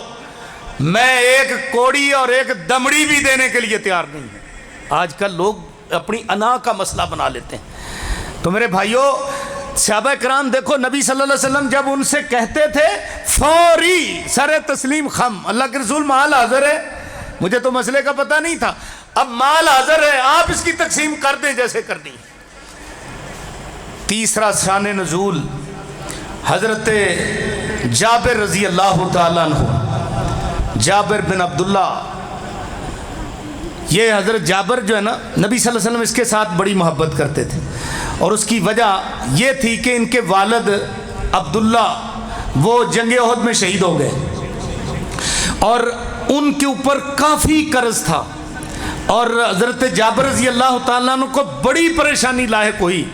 میں ایک کوڑی اور ایک دمڑی بھی دینے کے لیے تیار نہیں ہوں۔ آج کل لوگ اپنی انا کا مسئلہ بنا لیتے ہیں۔ تو میرے بھائیوں، صحابہ کرام دیکھو نبی صلی اللہ علیہ وسلم جب ان سے کہتے تھے فوری سر تسلیم خم، اللہ کے رسول مال حاضر ہے، مجھے تو مسئلے کا پتہ نہیں تھا، اب مال حاضر ہے، آپ اس کی تقسیم کر دیں جیسے کرنی۔ تیسرا شان نزول حضرت جابر رضی اللہ تعالیٰ عنہ، جابر بن عبداللہ، یہ حضرت جابر جو ہے نا نبی صلی اللہ علیہ وسلم اس کے ساتھ بڑی محبت کرتے تھے، اور اس کی وجہ یہ تھی کہ ان کے والد عبداللہ وہ جنگ احد میں شہید ہو گئے اور ان کے اوپر کافی قرض تھا، اور حضرت جابر رضی اللہ تعالیٰ عنہ کو بڑی پریشانی لاحق ہوئی۔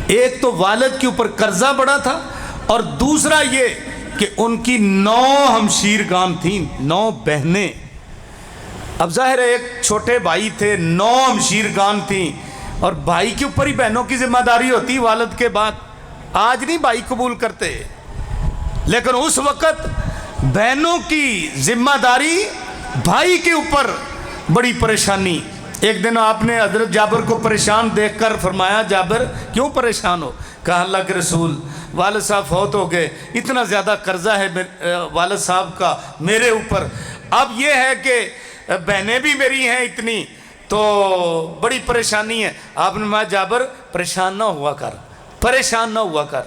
ایک تو والد کے اوپر قرضہ بڑا تھا، اور دوسرا یہ کہ ان کی 9 ہمشیرگان تھیں، 9 بہنیں۔ اب ظاہر ہے ایک چھوٹے بھائی تھے، 9 ہمشیرگان تھیں، اور بھائی کے اوپر ہی بہنوں کی ذمہ داری ہوتی والد کے بعد۔ آج نہیں بھائی قبول کرتے، لیکن اس وقت بہنوں کی ذمہ داری بھائی کے اوپر، بڑی پریشانی۔ ایک دن آپ نے حضرت جابر کو پریشان دیکھ کر فرمایا جابر کیوں پریشان ہو؟ کہا اللہ کے رسول والد صاحب فوت ہو گئے، اتنا زیادہ قرضہ ہے والد صاحب کا میرے اوپر، اب یہ ہے کہ بہنیں بھی میری ہیں اتنی، تو بڑی پریشانی ہے۔ آپ نے کہا جابر پریشان نہ ہوا کر، پریشان نہ ہوا کر،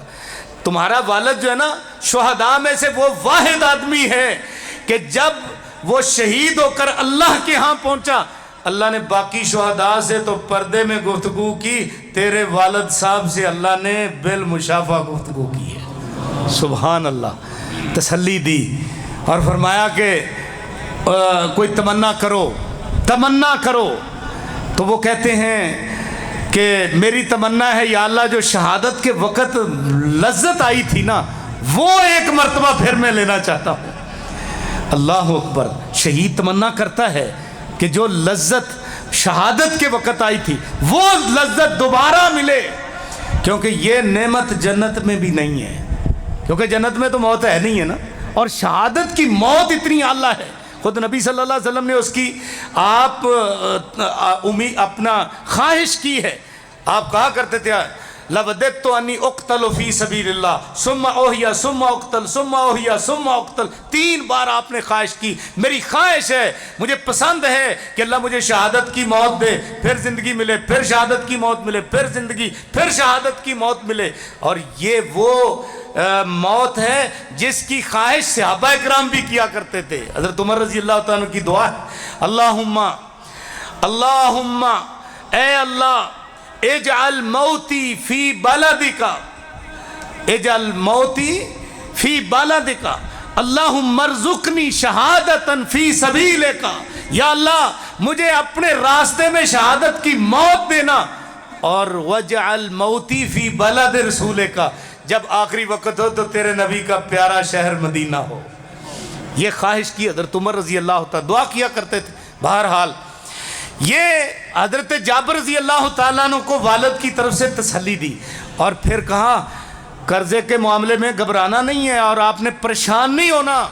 تمہارا والد جو ہے نا شہداء میں سے وہ واحد آدمی ہے کہ جب وہ شہید ہو کر اللہ کے ہاں پہنچا، اللہ نے باقی شہداء سے تو پردے میں گفتگو کی، تیرے والد صاحب سے اللہ نے بالمشافہ گفتگو کی ہے۔ سبحان اللہ، تسلی دی اور فرمایا کہ کوئی تمنا کرو، تمنا کرو۔ تو وہ کہتے ہیں کہ میری تمنا ہے یا اللہ جو شہادت کے وقت لذت آئی تھی نا، وہ ایک مرتبہ پھر میں لینا چاہتا ہوں۔ اللہ اکبر۔ شہید تمنا کرتا ہے کہ جو لذت شہادت کے وقت آئی تھی وہ لذت دوبارہ ملے، کیونکہ یہ نعمت جنت میں بھی نہیں ہے، کیونکہ جنت میں تو موت ہے نہیں ہے نا، اور شہادت کی موت اتنی اعلیٰ ہے۔ خود نبی صلی اللہ علیہ وسلم نے اس کی آپ اپنا خواہش کی ہے۔ آپ کہا کرتے تھے لَوَدِدْتُ أَنِّي أُقْتَلُ فِي سَبِيلِ اللَّهِ ثُمَّ أُحْيَا ثُمَّ أُقْتَلْ ثُمَّ أُحْيَا ثُمَّ أُقْتَلْ، 3 بار آپ نے خواہش کی، میری خواہش ہے، مجھے پسند ہے کہ اللہ مجھے شہادت کی موت دے، پھر زندگی ملے، پھر شہادت کی موت ملے، پھر زندگی، پھر شہادت کی موت ملے۔ اور یہ وہ موت ہے جس کی خواہش صحابہ کرام بھی کیا کرتے تھے۔ حضرت عمر رضی اللہ تعالیٰ عنہ کی دعا ہے اللہم اے اللہ اجعل موتی فی بلدک، اجعل موتی فی بلدک، اللہم ارزقنی شہادتا فی سبیلک، یا اللہ مجھے اپنے راستے میں شہادت کی موت دینا، اور وجعل موتی فی بلد رسولک، جب آخری وقت ہو تو تیرے نبی کا پیارا شہر مدینہ ہو۔ یہ خواہش کی حضرت عمر رضی اللہ تعالیٰ، دعا کیا کرتے تھے۔ بہرحال یہ حضرت جابر رضی اللہ تعالیٰ عنہ کو والد کی طرف سے تسلی دی، اور پھر کہا قرضے کے معاملے میں گھبرانا نہیں ہے، اور آپ نے پریشان نہیں ہونا،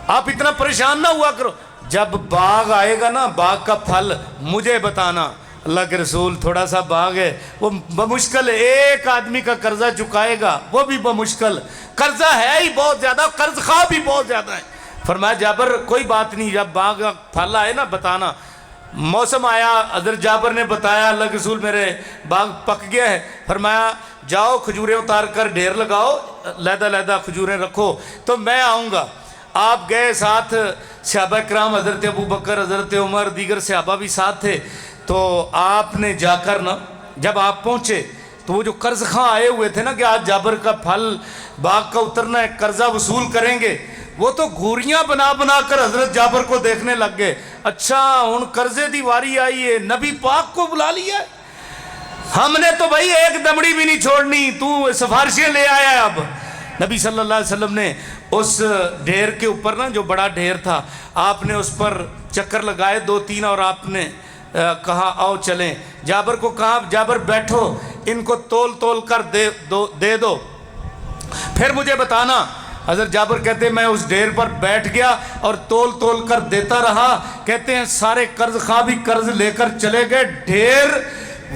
آپ اتنا پریشان نہ ہوا کرو، جب باغ آئے گا نا، باغ کا پھل مجھے بتانا۔ اللہ کے رسول تھوڑا سا باغ ہے، وہ بمشکل ایک آدمی کا قرضہ چکائے گا، وہ بھی بمشکل، قرضہ ہے ہی بہت زیادہ، قرض خواہ بھی بہت زیادہ ہے۔ فرمایا جابر کوئی بات نہیں، جب باغ کا پھل آئے نا بتانا۔ موسم آیا، حضرت جابر نے بتایا اللہ کے رسول میرے باغ پک گیا ہے، فرمایا جاؤ کھجوریں اتار کر ڈھیر لگاؤ، علیحدہ علیحدہ کھجوریں رکھو تو میں آؤں گا۔ آپ گئے، ساتھ صحابہ کرام حضرت ابو بکر، حضرت عمر، دیگر صحابہ بھی ساتھ تھے۔ تو آپ نے جا کر نا، جب آپ پہنچے تو وہ جو قرض خواہ آئے ہوئے تھے نا کہ آج جابر کا پھل باغ کا اترنا ہے، قرضہ وصول کریں گے، وہ تو گھوریاں بنا بنا کر حضرت جابر کو دیکھنے لگ گئے. اچھا ہن قرضے دی واری آئی ہے, نبی پاک کو بلا لیا ہے, ہم نے تو بھائی ایک دمڑی بھی نہیں چھوڑنی, تو سفارشیں لے آیا ہے. اب نبی صلی اللہ علیہ وسلم نے اس ڈھیر کے اوپر نا, جو بڑا ڈھیر تھا, آپ نے اس پر چکر لگائے 2-3 اور آپ نے کہا آؤ چلیں. جابر کو کہا جابر بیٹھو, ان کو تول تول کر دے دو پھر مجھے بتانا. حضرت جابر کہتے ہیں میں اس ڈھیر پر بیٹھ گیا اور تول تول کر دیتا رہا. کہتے ہیں سارے قرض خواہ بھی قرض لے کر چلے گئے, ڈھیر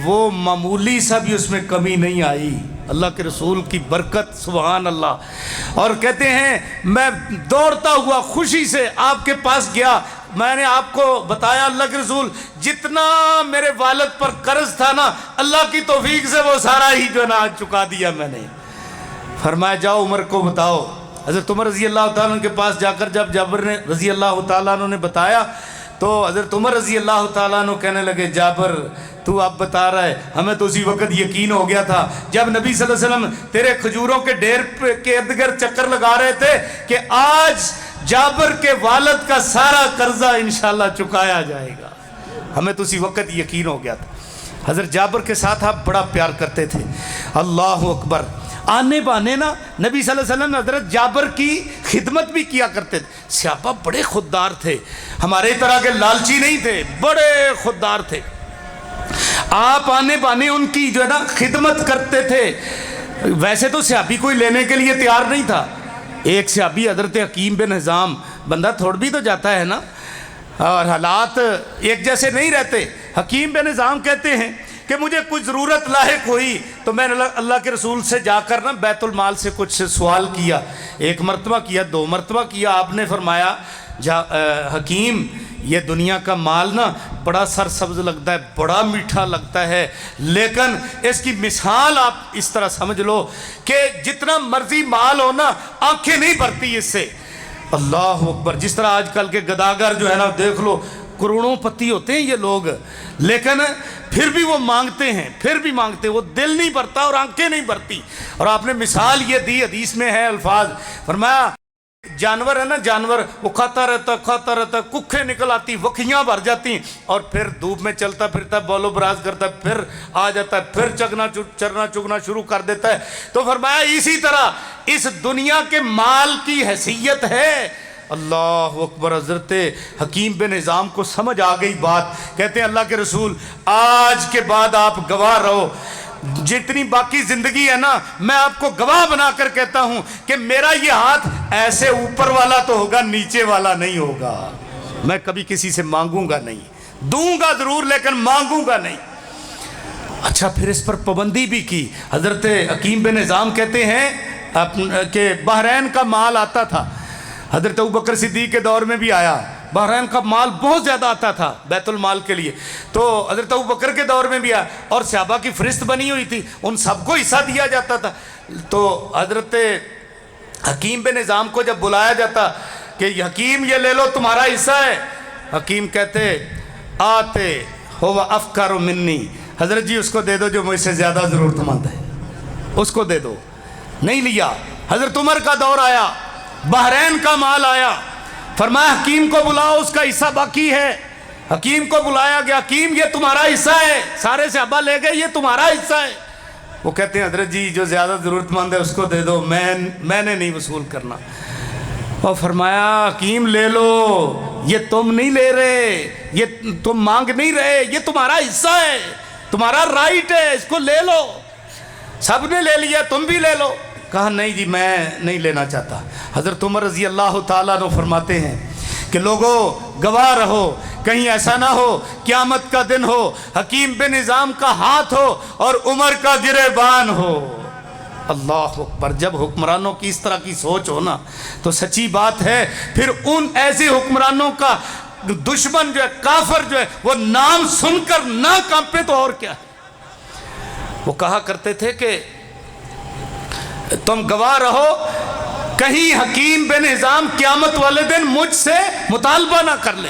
وہ معمولی سا بھی اس میں کمی نہیں آئی. اللہ کے رسول کی برکت, سبحان اللہ. اور کہتے ہیں میں دوڑتا ہوا خوشی سے آپ کے پاس گیا. میں نے آپ کو بتایا اللہ کے رسول جتنا میرے والد پر قرض تھا نا, اللہ کی توفیق سے وہ سارا ہی جو ہے نا چکا دیا میں نے. فرمایا جاؤ عمر کو بتاؤ. حضرت عمر رضی اللہ تعالیٰ عنہ کے پاس جا کر جب جابر نے رضی اللہ تعالیٰ عنہ نے بتایا تو حضرت عمر رضی اللہ تعالیٰ عنہ کہنے لگے جابر تو اب بتا رہا ہے, ہمیں تو اسی وقت یقین ہو گیا تھا جب نبی صلی اللہ علیہ وسلم تیرے کھجوروں کے ڈھیر کے ارد گرد چکر لگا رہے تھے کہ آج جابر کے والد کا سارا قرضہ انشاءاللہ چکایا جائے گا. ہمیں تو اسی وقت یقین ہو گیا تھا. حضرت جابر کے ساتھ آپ بڑا پیار کرتے تھے. اللہ اکبر. آنے بانے نا نبی صلی اللہ علیہ وسلم حضرت جابر کی خدمت بھی کیا کرتے تھے. صحابہ بڑے خوددار تھے, ہمارے طرح کے لالچی نہیں تھے, بڑے خوددار تھے. آپ آنے بانے ان کی جو ہے نا خدمت کرتے تھے. ویسے تو صحابی کوئی لینے کے لیے تیار نہیں تھا. ایک صحابی حضرت حکیم بن حزام, بندہ تھوڑ بھی تو جاتا ہے نا, اور حالات ایک جیسے نہیں رہتے. حکیم بن حزام کہتے ہیں کہ مجھے کچھ ضرورت لاحق ہوئی تو میں نے اللہ کے رسول سے جا کر نا بیت المال سے کچھ سوال کیا. 1 مرتبہ کیا, 2 مرتبہ کیا. آپ نے فرمایا حکیم یہ دنیا کا مال نا بڑا سرسبز لگتا ہے, بڑا میٹھا لگتا ہے, لیکن اس کی مثال آپ اس طرح سمجھ لو کہ جتنا مرضی مال ہو نا آنکھیں نہیں بھرتی اس سے. اللہ اکبر. جس طرح آج کل کے گداگر جو ہے نا دیکھ لو, کروڑوں پتی ہوتے ہیں یہ لوگ, لیکن پھر بھی وہ مانگتے ہیں, وہ دل نہیں بھرتا اور آنکھیں نہیں بھرتی. اور آپ نے مثال یہ دی, حدیث میں ہے الفاظ, فرمایا جانور ہے نا, جانور وہ کھاتا رہتا, ککھیں نکل آتی, وکھیاں بھر جاتی, اور پھر دھوپ میں چلتا پھرتا, بولو براز کرتا, پھر آ جاتا ہے, پھر چرنا چگنا شروع کر دیتا ہے. تو فرمایا اسی طرح اس دنیا کے مال کی حیثیت ہے. اللہ اکبر. حضرت حکیم بن حزام کو سمجھ آ گئی بات. کہتے ہیں اللہ کے رسول آج کے بعد آپ گواہ رہو, جتنی باقی زندگی ہے نا میں آپ کو گواہ بنا کر کہتا ہوں کہ میرا یہ ہاتھ ایسے اوپر والا تو ہوگا, نیچے والا نہیں ہوگا. میں کبھی کسی سے مانگوں گا نہیں, دوں گا ضرور لیکن مانگوں گا نہیں. اچھا پھر اس پر پابندی بھی کی. حضرت حکیم بن حزام کہتے ہیں کہ بحرین کا مال آتا تھا, حضرت ابوبکر صدیق کے دور میں بھی آیا. بحرین کا مال بہت زیادہ آتا تھا بیت المال کے لیے, تو حضرت ابوبکر کے دور میں بھی آیا, اور صحابہ کی فہرست بنی ہوئی تھی, ان سب کو حصہ دیا جاتا تھا. تو حضرت حکیم بن حزام کو جب بلایا جاتا کہ حکیم یہ لے لو تمہارا حصہ ہے, حکیم کہتے آتے ہوا افکار منی, حضرت جی اس کو دے دو جو مجھ سے زیادہ ضرورت مند ہے, اس کو دے دو. نہیں لیا. حضرت عمر کا دور آیا, بحرین کا مال آیا, فرمایا حکیم کو بلاؤ اس کا حصہ باقی ہے. حکیم کو بلایا گیا, حکیم یہ تمہارا حصہ ہے, سارے صحابہ لے گئے, یہ تمہارا حصہ ہے. وہ کہتے ہیں حضرت جی جو زیادہ ضرورت مند ہے اس کو دے دو, میں نے نہیں وصول کرنا. اور فرمایا حکیم لے لو, یہ تم نہیں لے رہے, یہ تم مانگ نہیں رہے, یہ تمہارا حصہ ہے, تمہارا رائٹ ہے, اس کو لے لو. سب نے لے لیا, تم بھی لے لو. کہا نہیں جی میں نہیں لینا چاہتا. حضرت عمر رضی اللہ تعالیٰ عنہ فرماتے ہیں کہ لوگوں گواہ رہو, کہیں ایسا نہ ہو قیامت کا دن ہو, حکیم بن حزام کا ہاتھ ہو اور عمر کا گریبان ہو. اللہ اکبر. جب حکمرانوں کی اس طرح کی سوچ ہو نا تو سچی بات ہے پھر ان ایسے حکمرانوں کا دشمن جو ہے, کافر جو ہے, وہ نام سن کر نہ کانپے تو اور کیا. وہ کہا کرتے تھے کہ تم گواہ رہو, کہیں حکیم بن حزام قیامت والے دن مجھ سے مطالبہ نہ کر لے.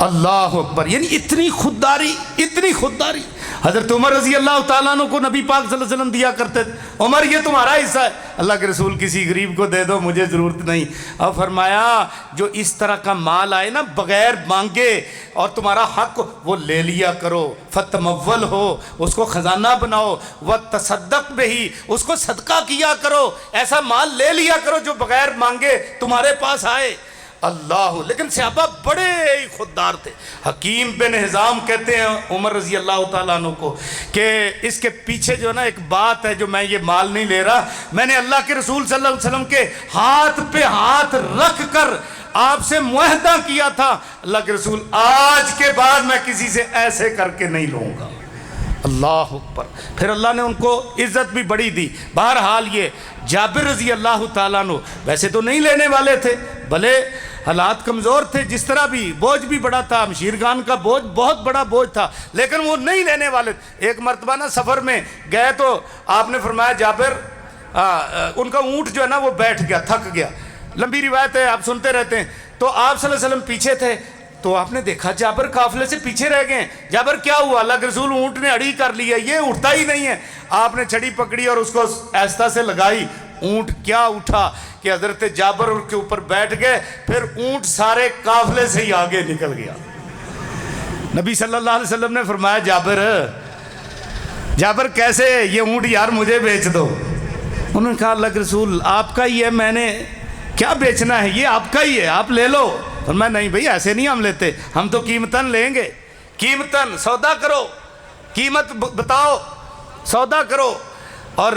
اللہ اکبر، یعنی اتنی خودداری، اتنی خودداری۔ حضرت عمر رضی اللہ تعالیٰ عنہ کو نبی پاک صلی اللہ علیہ وسلم دیا کرتے تھے، عمر یہ تمہارا حصہ ہے، اللہ کے رسول کسی غریب کو دے دو، مجھے ضرورت نہیں۔ اب فرمایا جو اس طرح کا مال آئے نا بغیر مانگے اور تمہارا حق، وہ لے لیا کرو، فتمول ہو، اس کو خزانہ بناؤ، وتصدق بہی، اس کو صدقہ کیا کرو، ایسا مال لے لیا کرو جو بغیر مانگے تمہارے پاس آئے۔ اللہ، لیکن صحابہ بڑے ہی خوددار تھے۔ حکیم بن حزام کہتے ہیں عمر رضی اللہ تعالیٰ عنہ کو کہ اس کے پیچھے جو نا ایک بات ہے، جو میں یہ مال نہیں لے رہا، میں نے اللہ کے رسول صلی اللہ علیہ وسلم کے ہاتھ پہ ہاتھ رکھ کر آپ سے معاہدہ کیا تھا، اللہ کے رسول آج کے بعد میں کسی سے ایسے کر کے نہیں لوں گا۔ اللہ اکبر۔ پھر اللہ نے ان کو عزت بھی بڑی دی۔ بہرحال یہ جابر رضی اللہ تعالیٰ عنہ ویسے تو نہیں لینے والے تھے، بھلے حالات کمزور تھے، جس طرح بھی بوجھ بھی بڑا تھا، مشیرگان کا بوجھ بہت بڑا بوجھ تھا، لیکن وہ نہیں لینے والے۔ ایک مرتبہ نا سفر میں گئے تو آپ نے فرمایا جابر، ان کا اونٹ جو ہے نا وہ بیٹھ گیا، تھک گیا، لمبی روایت ہے آپ سنتے رہتے ہیں، تو آپ صلی اللہ علیہ وسلم پیچھے تھے، تو آپ نے دیکھا جابر قافلے سے پیچھے رہ گئے۔ جابر کیا ہوا؟ اللہ کے رسول اونٹ نے اڑی کر لی ہے، یہ اٹھتا ہی نہیں ہے۔ آپ نے چھڑی پکڑی اور اس کو آہستہ سے لگائی، اونٹ کیا اٹھا کہ حضرت جابر ان کے اوپر بیٹھ گئے، پھر اونٹ سارے قافلے سے ہی آگے نکل گیا۔ نبی صلی اللہ علیہ وسلم نے فرمایا جابر کیسے؟ یہ اونٹ یار مجھے بیچ دو۔ انہوں نے کہا اللہ کے رسول آپ کا ہی ہے، میں نے کیا بیچنا ہے، یہ آپ کا ہی ہے، آپ لے لو۔ فرمایا نہیں بھئی ایسے نہیں ہم لیتے، ہم تو قیمتاً لیں گے، قیمتاً سودا کرو، قیمت بتاؤ، سودا کرو۔ اور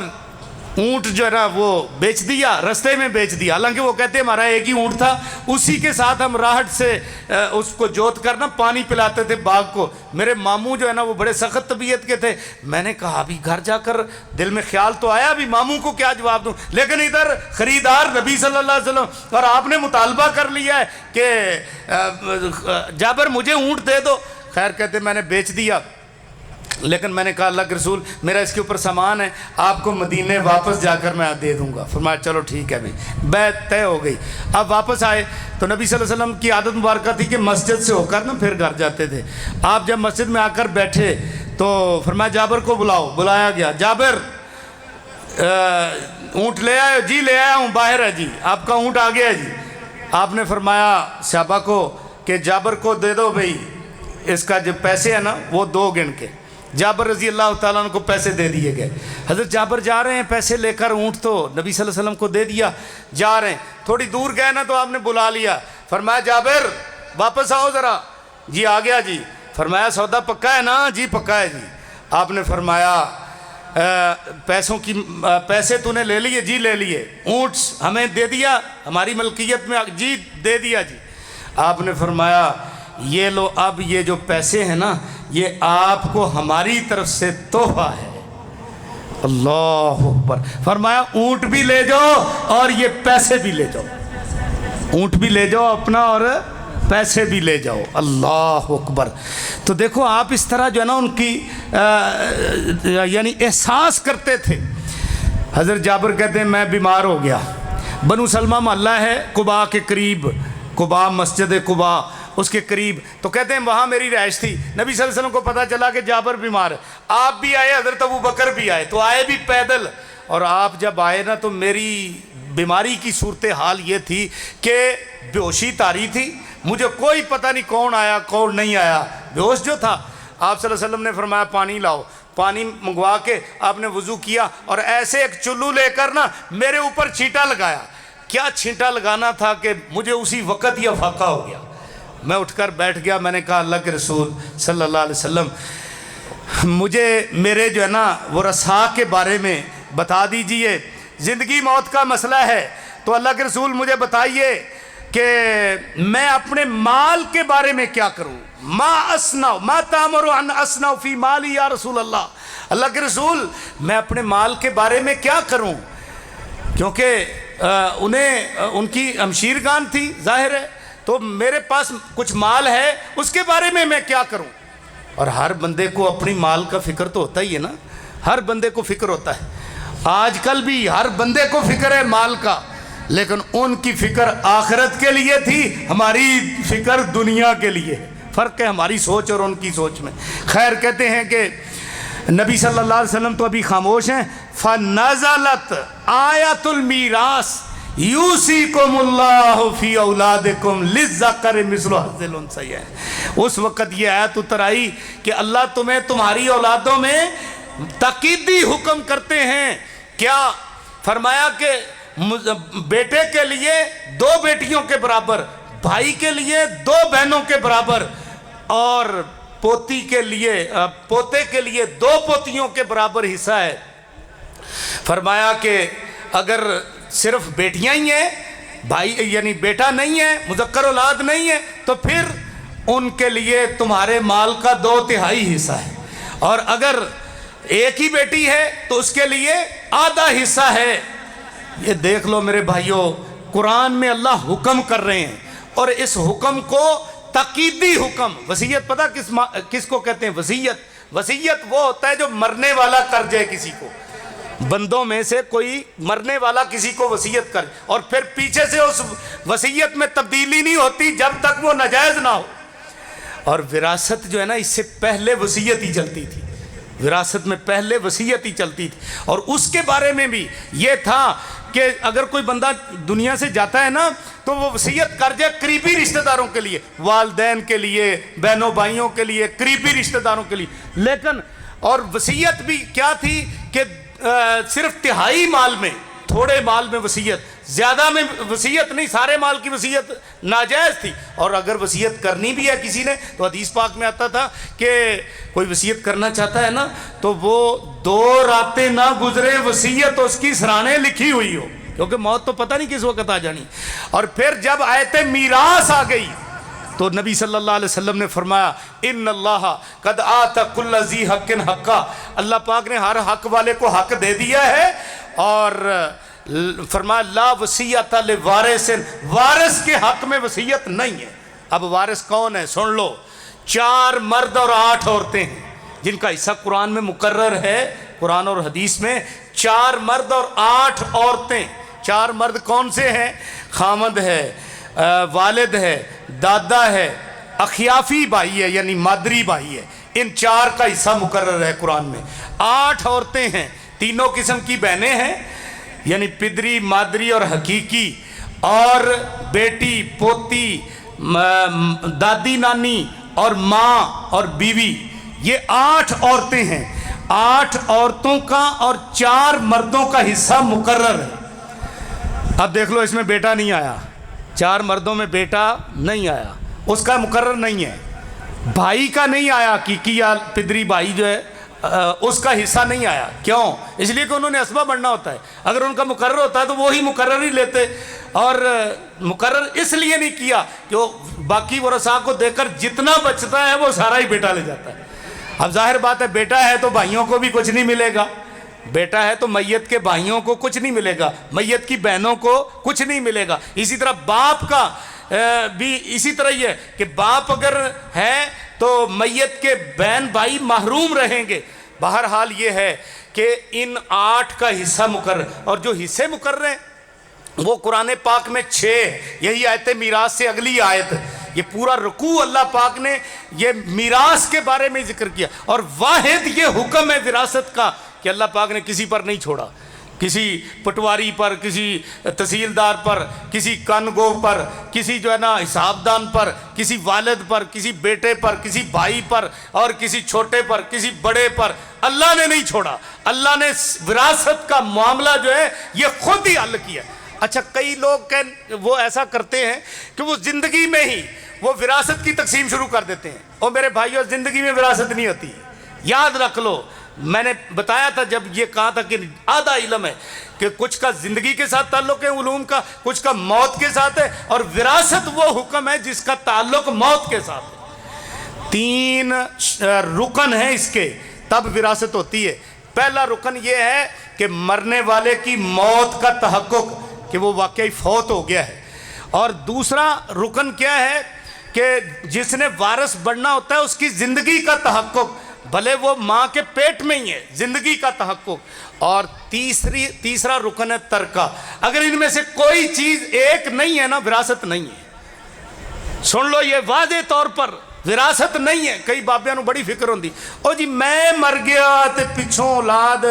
اونٹ جو ہے نا وہ بیچ دیا، رستے میں بیچ دیا، حالانکہ وہ کہتے ہیں ہمارا ایک ہی اونٹ تھا، اسی کے ساتھ ہم راہٹ سے اس کو جوت کر نا پانی پلاتے تھے باغ کو۔ میرے ماموں جو ہے نا وہ بڑے سخت طبیعت کے تھے، میں نے کہا ابھی گھر جا کر دل میں خیال تو آیا ابھی ماموں کو کیا جواب دوں، لیکن ادھر خریدار نبی صلی اللہ علیہ وسلم اور آپ نے مطالبہ کر لیا ہے کہ جابر مجھے اونٹ دے دو۔ خیر کہتے میں نے بیچ دیا، لیکن میں نے کہا اللہ کے رسول میرا اس کے اوپر سامان ہے، آپ کو مدینے واپس جا کر میں دے دوں گا۔ فرمایا چلو ٹھیک ہے بھی، بیعت طے ہو گئی۔ اب واپس آئے تو نبی صلی اللہ علیہ وسلم کی عادت مبارکہ تھی کہ مسجد سے ہو کر نا پھر گھر جاتے تھے۔ آپ جب مسجد میں آ کر بیٹھے تو فرمایا جابر کو بلاؤ، بلایا گیا۔ جابر اونٹ لے آئے؟ جی لے آیا ہوں، باہر ہے جی، آپ کا اونٹ آ گیا ہے جی۔ آپ نے فرمایا صحابہ کو کہ جابر کو دے دو بھئی، اس کا جو پیسے ہیں نا وہ دو گن کے۔ جابر رضی اللہ تعالیٰ عنہ کو پیسے دے دیے گئے۔ حضرت جابر جا رہے ہیں پیسے لے کر، اونٹ تو نبی صلی اللہ علیہ وسلم کو دے دیا، جا رہے ہیں، تھوڑی دور گئے نا تو آپ نے بلا لیا، فرمایا جابر واپس آؤ ذرا۔ جی آ گیا جی۔ فرمایا سودا پکا ہے نا؟ جی پکا ہے جی۔ آپ نے فرمایا پیسے تو نے لے لیے؟ جی لے لیے۔ اونٹ ہمیں دے دیا، ہماری ملکیت میں؟ جی دے دیا جی۔ آپ نے فرمایا یہ لو، اب یہ جو پیسے ہیں نا یہ آپ کو ہماری طرف سے تحفہ ہے۔ اللہ اکبر۔ فرمایا اونٹ بھی لے جاؤ اور یہ پیسے بھی لے جاؤ، اونٹ بھی لے جاؤ اپنا اور پیسے بھی لے جاؤ۔ اللہ اکبر۔ تو دیکھو آپ اس طرح جو ہے نا ان کی یعنی احساس کرتے تھے۔ حضرت جابر کہتے ہیں میں بیمار ہو گیا، بنو سلمہ محلہ ہے قباء کے قریب، قباء مسجد قباء اس کے قریب، تو کہتے ہیں وہاں میری رہائش تھی۔ نبی صلی اللہ علیہ وسلم کو پتہ چلا کہ جابر بیمار ہے، آپ بھی آئے، حضرت ابوبکر بھی آئے، تو آئے بھی پیدل، اور آپ جب آئے نا تو میری بیماری کی صورتحال یہ تھی کہ بیہوشی طاری تھی، مجھے کوئی پتہ نہیں کون آیا کون نہیں آیا، بیہوش جو تھا۔ آپ صلی اللہ علیہ وسلم نے فرمایا پانی لاؤ، پانی منگوا کے آپ نے وضو کیا اور ایسے ایک چلو لے کر نا میرے اوپر چھینٹا لگایا۔ کیا چھینٹا لگانا تھا کہ مجھے اسی وقت یہ افاقہ ہو گیا۔ میں اٹھ کر بیٹھ گیا، میں نے کہا اللہ کے رسول صلی اللہ علیہ وسلم مجھے میرے جو ہے نا وہ رسا کے بارے میں بتا دیجئے، زندگی موت کا مسئلہ ہے، تو اللہ کے رسول مجھے بتائیے کہ میں اپنے مال کے بارے میں کیا کروں، ما اسنع ما تامر ان اسنع فی مالی یا رسول اللہ، اللہ کے رسول میں اپنے مال کے بارے میں کیا کروں، کیونکہ ان کی ہمشیرگان تھی ظاہر ہے، تو میرے پاس کچھ مال ہے، اس کے بارے میں کیا کروں۔ اور ہر بندے کو اپنی مال کا فکر تو ہوتا ہی ہے نا، ہر بندے کو فکر ہوتا ہے، آج کل بھی ہر بندے کو فکر ہے مال کا، لیکن ان کی فکر آخرت کے لیے تھی، ہماری فکر دنیا کے لیے۔ فرق ہے ہماری سوچ اور ان کی سوچ میں. خیر کہتے ہیں کہ نبی صلی اللہ علیہ وسلم تو ابھی خاموش ہیں. فَنَزَلَتْ آیَةُ الْمِیراث یوصیکم اللہ فی اولادکم للذکر مثل حظ الانثیین. اس وقت یہ آیت اتر آئی کہ اللہ تمہیں تمہاری اولادوں میں تاکیدی حکم کرتے ہیں. کیا فرمایا کہ بیٹے کے لیے 2 بیٹیوں کے برابر, بھائی کے لیے 2 بہنوں کے برابر, اور پوتی کے لیے پوتے کے لیے 2 پوتیوں کے برابر حصہ ہے. فرمایا کہ اگر صرف بیٹیاں ہی ہیں, بھائی یعنی بیٹا نہیں ہے, مذکر اولاد نہیں ہے, تو پھر ان کے لیے تمہارے مال کا 2/3 حصہ ہے, اور اگر ایک ہی بیٹی ہے تو اس کے لیے آدھا حصہ ہے. یہ دیکھ لو میرے بھائیوں, قرآن میں اللہ حکم کر رہے ہیں, اور اس حکم کو تاکیدی حکم. وصیت پتہ کس کو کہتے ہیں؟ وصیت وہ ہوتا ہے جو مرنے والا کر جائے کسی کو, بندوں میں سے کوئی مرنے والا کسی کو وصیت کر, اور پھر پیچھے سے اس وصیت میں تبدیلی نہیں ہوتی جب تک وہ ناجائز نہ ہو. اور وراثت جو ہے نا, اس سے پہلے وصیت ہی چلتی تھی, وراثت میں پہلے وصیت ہی چلتی تھی. اور اس کے بارے میں بھی یہ تھا کہ اگر کوئی بندہ دنیا سے جاتا ہے نا تو وہ وصیت کر جائے قریبی رشتہ داروں کے لیے, والدین کے لیے, بہنوں بھائیوں کے لیے, قریبی رشتہ داروں کے لیے. لیکن اور وصیت بھی کیا تھی کہ صرف 1/3 مال میں, تھوڑے مال میں وصیت, زیادہ میں وصیت نہیں, سارے مال کی وصیت ناجائز تھی. اور اگر وصیت کرنی بھی ہے کسی نے تو حدیث پاک میں آتا تھا کہ کوئی وصیت کرنا چاہتا ہے نا تو وہ 2 راتیں نہ گزرے وصیت اس کی سرانے لکھی ہوئی ہو, کیونکہ موت تو پتہ نہیں کس وقت آ جانی. اور پھر جب آیت میراث آ گئی تو نبی صلی اللہ علیہ وسلم نے فرمایا ان اللہ قد آتا کل ذی حق حقا, اللہ پاک نے ہر حق والے کو حق دے دیا ہے. اور فرمایا لا وصیت لوارث, وارث کے حق میں وصیت نہیں ہے. اب وارث کون ہے سن لو, 4 مرد اور 8 عورتیں ہیں جن کا حصہ قرآن میں مقرر ہے, قرآن اور حدیث میں 4 مرد اور 8 عورتیں. 4 مرد کون سے ہیں؟ خامد ہے, والد ہے, دادا ہے, اخیافی بھائی ہے یعنی مادری بھائی ہے, ان 4 کا حصہ مقرر ہے قرآن میں. 8 عورتیں ہیں, تینوں قسم کی بہنیں ہیں یعنی پدری, مادری اور حقیقی, اور بیٹی, پوتی, دادی نانی اور ماں اور بیوی, یہ 8 عورتیں ہیں. 8 عورتوں کا اور 4 مردوں کا حصہ مقرر ہے. اب دیکھ لو اس میں بیٹا نہیں آیا, 4 مردوں میں بیٹا نہیں آیا, اس کا مقرر نہیں ہے. بھائی کا نہیں آیا, حقیقی یا پدری بھائی جو ہے اس کا حصہ نہیں آیا. کیوں؟ اس لیے کہ انہوں نے اسبہ بننا ہوتا ہے. اگر ان کا مقرر ہوتا ہے تو وہی مقرر ہی لیتے, اور مقرر اس لیے نہیں کیا کہ وہ باقی ورثاء کو دے کر جتنا بچتا ہے وہ سارا ہی بیٹا لے جاتا ہے. اب ظاہر بات ہے بیٹا ہے تو بھائیوں کو بھی کچھ نہیں ملے گا, بیٹا ہے تو میت کے بھائیوں کو کچھ نہیں ملے گا, میت کی بہنوں کو کچھ نہیں ملے گا. اسی طرح باپ کا بھی اسی طرح ہی ہے کہ باپ اگر ہے تو میت کے بہن بھائی محروم رہیں گے. بہرحال یہ ہے کہ ان 8 کا حصہ مقرر, اور جو حصے مقرر ہیں وہ قرآن پاک میں 6, یہی آیت میراث سے اگلی آیت, یہ پورا رکوع اللہ پاک نے یہ میراث کے بارے میں ذکر کیا. اور واحد یہ حکم ہے وراثت کا کہ اللہ پاک نے کسی پر نہیں چھوڑا, کسی پٹواری پر, کسی تحصیلدار پر, کسی کن گو پر, کسی جو ہے نا حساب دان پر, کسی والد پر, کسی بیٹے پر, کسی بھائی پر, اور کسی چھوٹے پر, کسی بڑے پر اللہ نے نہیں چھوڑا. اللہ نے وراثت کا معاملہ جو ہے یہ خود ہی حل کیا. اچھا کئی لوگ وہ ایسا کرتے ہیں کہ وہ زندگی میں ہی وہ وراثت کی تقسیم شروع کر دیتے ہیں. اور میرے بھائیوں زندگی میں وراثت نہیں ہوتی, یاد رکھ لو. میں نے بتایا تھا جب یہ کہا تھا کہ آدھا علم ہے کہ کچھ کا زندگی کے ساتھ تعلق ہے علوم کا, کچھ کا موت کے ساتھ ہے, اور وراثت وہ حکم ہے جس کا تعلق موت کے ساتھ ہے. 3 رکن ہیں اس کے, تب وراثت ہوتی ہے. پہلا رکن یہ ہے کہ مرنے والے کی موت کا تحقق کہ وہ واقعی فوت ہو گیا ہے. اور دوسرا رکن کیا ہے کہ جس نے وارث بننا ہوتا ہے اس کی زندگی کا تحقق, بھلے وہ ماں کے پیٹ میں ہی ہے, زندگی کا تحقق. اور تیسرا رکن ہے ترکہ. اگر ان میں سے کوئی چیز ایک نہیں ہے نا وراثت نہیں ہے. سن لو یہ واضح طور پر وراثت نہیں ہے. کئی بابیاں نو بڑی فکر ہوندی او جی میں مر گیا تے پچھوں اولاد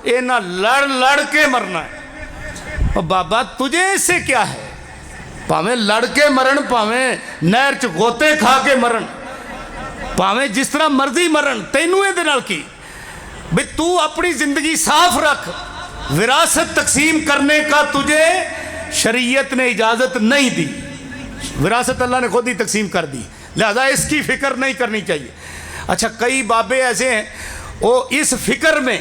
انہاں لڑ لڑ کے مرنا ہے. او بابا تجھے اس سے کیا ہے؟ پاویں لڑ کے مرن، پاویں نہر چ غوطے کھا کے مرن، پاویں جس طرح مرضی مرن، تینوں اے دے نال کی بھئی تو اپنی زندگی صاف رکھ. وراثت تقسیم کرنے کا تجھے شریعت نے اجازت نہیں دی. وراثت اللہ نے خود ہی تقسیم کر دی، لہذا اس کی فکر نہیں کرنی چاہیے. اچھا کئی بابے ایسے ہیں وہ اس فکر میں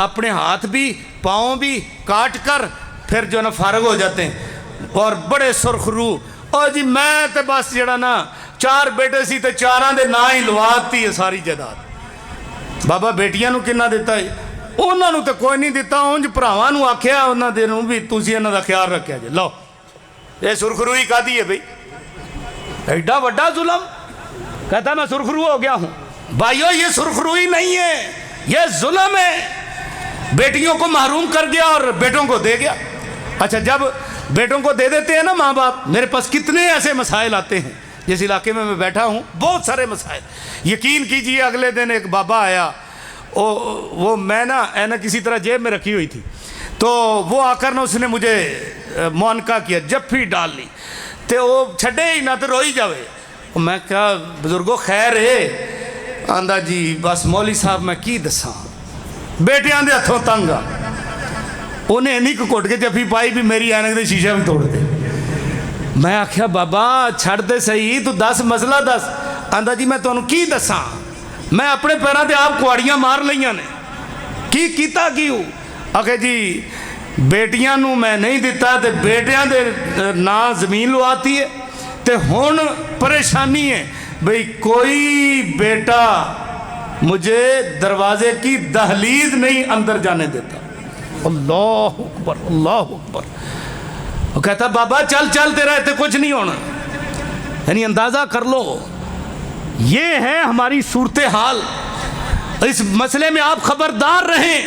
اپنے ہاتھ بھی پاؤں بھی کاٹ کر پھر جو نا فارغ ہو جاتے ہیں اور بڑے سرخ روح اور جی میں تے بس جڑا نا 4 بیٹے سی تے 4 دے نا ہی لواتی ہے ساری جائیداد. بابا بیٹیاں نو کنا دیتا ہے؟ انہاں نو تے کوئی نہیں دیتا. اونج بھراواں نو آکھیا انہاں دے نو بھی تسی انہاں دا خیال رکھیا جے. لو یہ سرخروئی کا دی ہے بھئی، ایڈا وڈا ظلم. کہتا میں سرخرو ہو گیا ہوں. بھائیو یہ سرخروئی نہیں ہے، یہ ظلم ہے. بیٹیوں کو محروم کر گیا اور بیٹوں کو دے گیا. اچھا جب بیٹوں کو دے دیتے ہیں نا ماں باپ، میرے پاس کتنے ایسے مسائل آتے ہیں. جس علاقے میں بیٹھا ہوں بہت سارے مسائل. یقین کیجئے اگلے دن ایک بابا آیا، وہ میں نا کسی طرح جیب میں رکھی ہوئی تھی، تو وہ آ کر نا اس نے مجھے معانقہ کیا، جفی ڈال لی تو وہ چھڑے ہی نہ تو روئی جاوے. میں کہا بزرگو خیر ہے؟ آندہ جی بس مولوی صاحب میں کی دساں بیٹیاں دے ہتھوں تنگا. انہیں نہیں کو کوٹ کے جفی پائی بھی میری اینک دے شیشہ بھی توڑ دے. میں آکھیا بابا چھڑ دے صحیح تو دس مسئلہ دس. آندہ جی میں تو انہوں کی دساں، میں اپنے پیروں دے آپ کوڑیاں مار لیاں نے کی کیتا کیوں. آکھے جی بیٹیاں نو میں نہیں دیتا تے بیٹیاں دے نا زمین لواتی ہے تے ہون پریشانی ہے بھئی کوئی بیٹا مجھے دروازے کی دہلیز نہیں اندر جانے دیتا. اللہ اکبر اللہ اکبر. وہ کہتا بابا چل چل تیرا تے کچھ نہیں ہونا. یعنی اندازہ کر لو یہ ہے ہماری صورتحال. اس مسئلے میں آپ خبردار رہیں.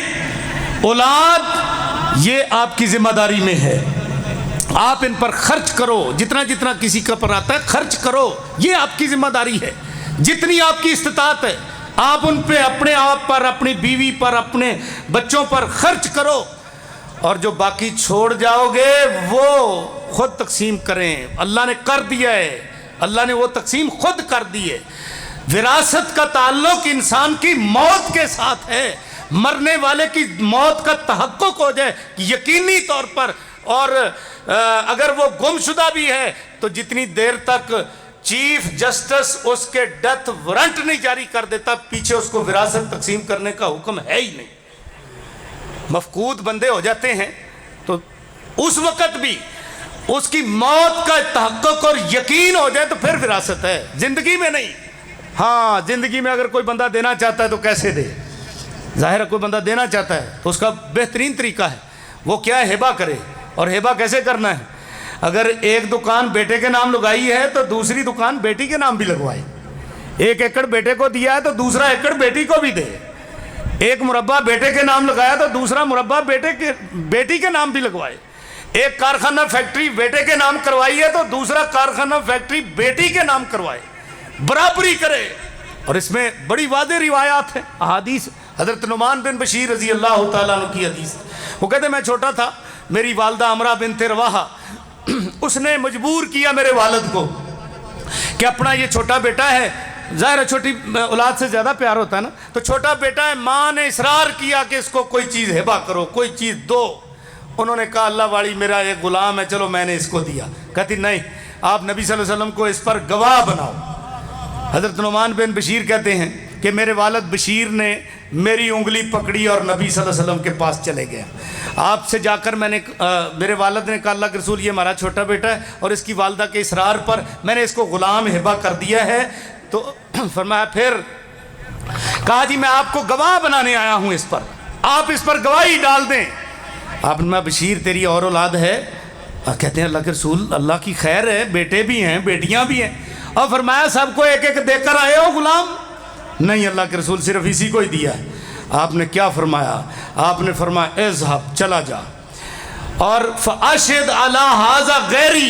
اولاد یہ آپ کی ذمہ داری میں ہے، آپ ان پر خرچ کرو، جتنا جتنا کسی کا پر آتا ہے خرچ کرو، یہ آپ کی ذمہ داری ہے. جتنی آپ کی استطاعت ہے آپ ان پہ اپنے آپ پر، اپنی بیوی پر، اپنے بچوں پر خرچ کرو. اور جو باقی چھوڑ جاؤ گے وہ خود تقسیم کریں. اللہ نے کر دیا ہے، اللہ نے وہ تقسیم خود کر دی ہے. وراثت کا تعلق انسان کی موت کے ساتھ ہے. مرنے والے کی موت کا تحقق ہو جائے یقینی طور پر، اور اگر وہ گم شدہ بھی ہے تو جتنی دیر تک چیف جسٹس اس کے ڈیتھ وارنٹ نہیں جاری کر دیتا پیچھے اس کو وراثت تقسیم کرنے کا حکم ہے ہی نہیں. مفقود بندے ہو جاتے ہیں تو اس وقت بھی اس کی موت کا تحقق اور یقین ہو جائے تو پھر وراثت ہے، زندگی میں نہیں. ہاں زندگی میں اگر کوئی بندہ دینا چاہتا ہے تو کیسے دے؟ ظاہر ہے کوئی بندہ دینا چاہتا ہے تو اس کا بہترین طریقہ ہے وہ کیا ہے؟ ہبہ کرے. اور ہبہ کیسے کرنا ہے؟ اگر ایک دکان بیٹے کے نام لگائی ہے تو دوسری دکان بیٹی کے نام بھی لگوائے. 1 ایکڑ بیٹے کو دیا ہے تو دوسرا ایکڑ بیٹی کو بھی دے. ایک مربع بیٹے کے نام لگایا تو دوسرا مربع بیٹی کے نام بھی لگوائے. ایک کارخانہ فیکٹری بیٹے کے نام کروائی ہے تو دوسرا کارخانہ فیکٹری بیٹی کے نام کروائے. برابری کرے. اور اس میں بڑی واضح روایات ہیں، احادیث. حضرت نعمان بن بشیر رضی اللہ تعالیٰ عنہ کی حدیث. وہ کہتے ہیں میں چھوٹا تھا، میری والدہ عمرہ بنت رواحہ اس نے مجبور کیا میرے والد کو کہ اپنا یہ چھوٹا بیٹا ہے، ظاہر ہے چھوٹی اولاد سے زیادہ پیار ہوتا ہے نا، تو چھوٹا بیٹا ہے، ماں نے اصرار کیا کہ اس کو کوئی چیز ہبہ کرو، کوئی چیز دو. انہوں نے کہا اللہ والی میرا ایک غلام ہے، چلو میں نے اس کو دیا. کہتی نہیں، آپ نبی صلی اللہ علیہ وسلم کو اس پر گواہ بناؤ. حضرت نعمان بن بشیر کہتے ہیں کہ میرے والد بشیر نے میری انگلی پکڑی اور نبی صلی اللہ علیہ وسلم کے پاس چلے گئے. آپ سے جا کر میں نے میرے والد نے کہا اللہ کے رسول یہ ہمارا چھوٹا بیٹا ہے اور اس کی والدہ کے اصرار پر میں نے اس کو غلام ہبہ کر دیا ہے. تو فرمایا پھر کہا جی میں آپ کو گواہ بنانے آیا ہوں اس پر، آپ اس پر گواہی ڈال دیں. آپ نے بشیر تیری اور اولاد ہے؟ کہتے ہیں اللہ کے رسول اللہ کی خیر ہے، بیٹے بھی ہیں بیٹیاں بھی ہیں. اور فرمایا سب کو ایک ایک دے کر آئے ہو غلام؟ نہیں اللہ کے رسول صرف اسی کو ہی دیا ہے. آپ نے کیا فرمایا؟ آپ نے فرمایا اذهب چلا جا اور فاشهد علی ھذا غیری،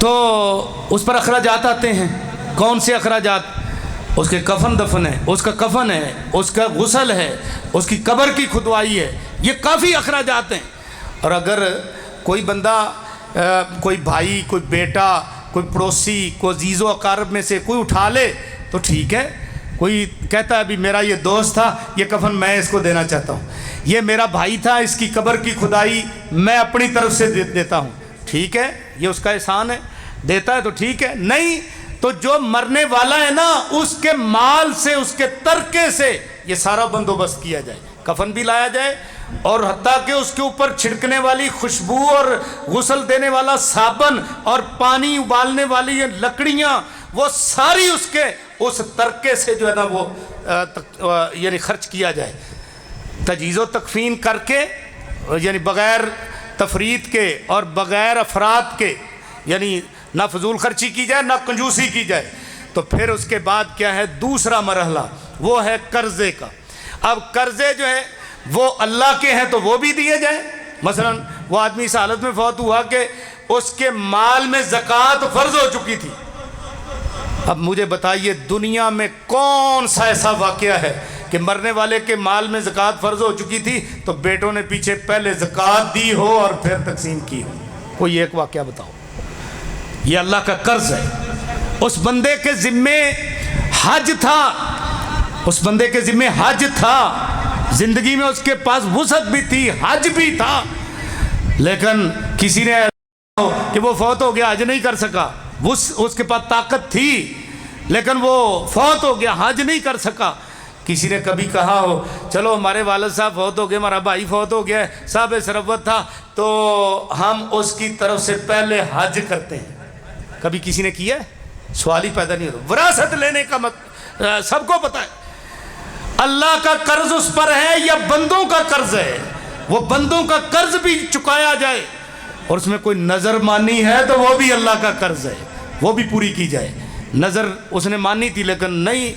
تو اس پر اخراجات آتے ہیں. کون سے اخراجات؟ اس کے کفن دفن ہے، اس کا کفن ہے، اس کا غسل ہے، اس کی قبر کی کھدوائی ہے، یہ کافی اخراجات ہیں. اور اگر کوئی بندہ کوئی بھائی، کوئی بیٹا، کوئی پڑوسی، کوئی عزیز و اقارب میں سے کوئی اٹھا لے تو ٹھیک ہے. کوئی کہتا ہے ابھی میرا یہ دوست تھا، یہ کفن میں اس کو دینا چاہتا ہوں، یہ میرا بھائی تھا، اس کی قبر کی کھدائی میں اپنی طرف سے دیتا ہوں، ٹھیک ہے، یہ اس کا احسان ہے، دیتا ہے تو ٹھیک ہے. نہیں تو جو مرنے والا ہے نا، اس کے مال سے، اس کے ترکے سے یہ سارا بندوبست کیا جائے، کفن بھی لایا جائے، اور حتیٰ کہ اس کے اوپر چھڑکنے والی خوشبو اور غسل دینے والا صابن اور پانی ابالنے والی یہ لکڑیاں، وہ ساری اس کے اس ترکے سے جو ہے نا وہ یعنی خرچ کیا جائے. تجہیز و تکفین کر کے، یعنی بغیر تفریط کے اور بغیر افراد کے، یعنی نہ فضول خرچی کی جائے نہ کنجوسی کی جائے. تو پھر اس کے بعد کیا ہے؟ دوسرا مرحلہ وہ ہے قرضے کا. اب قرضے جو ہے وہ اللہ کے ہیں تو وہ بھی دیے جائیں. مثلا وہ آدمی اس حالت میں فوت ہوا کہ اس کے مال میں زکوٰۃ فرض ہو چکی تھی. اب مجھے بتائیے دنیا میں کون سا ایسا واقعہ ہے کہ مرنے والے کے مال میں زکوٰۃ فرض ہو چکی تھی تو بیٹوں نے پیچھے پہلے زکوٰۃ دی ہو اور پھر تقسیم کی ہو؟ کوئی ایک واقعہ بتاؤ. یہ اللہ کا قرض ہے. اس بندے کے ذمے حج تھا، اس بندے کے ذمے حج تھا، زندگی میں اس کے پاس وسعت بھی تھی، حج بھی تھا، لیکن کسی نے کہ وہ فوت ہو گیا، حج نہیں کر سکا. اس کے پاس طاقت تھی لیکن وہ فوت ہو گیا، حج نہیں کر سکا. کسی نے کبھی کہا ہو چلو ہمارے والد صاحب فوت ہو گئے، ہمارا بھائی فوت ہو گیا، صاحب ثروت تھا تو ہم اس کی طرف سے پہلے حج کرتے ہیں؟ کبھی کسی نے کیا ہے؟ سوال ہی پیدا نہیں ہوتا. وراثت لینے کا سب کو پتہ ہے اللہ کا قرض اس پر ہے یا بندوں کا قرض ہے. وہ بندوں کا قرض بھی چکایا جائے، اور اس میں کوئی نظر مانی ہے تو وہ بھی اللہ کا قرض ہے، وہ بھی پوری کی جائے. نظر اس نے مانی تھی لیکن نہیں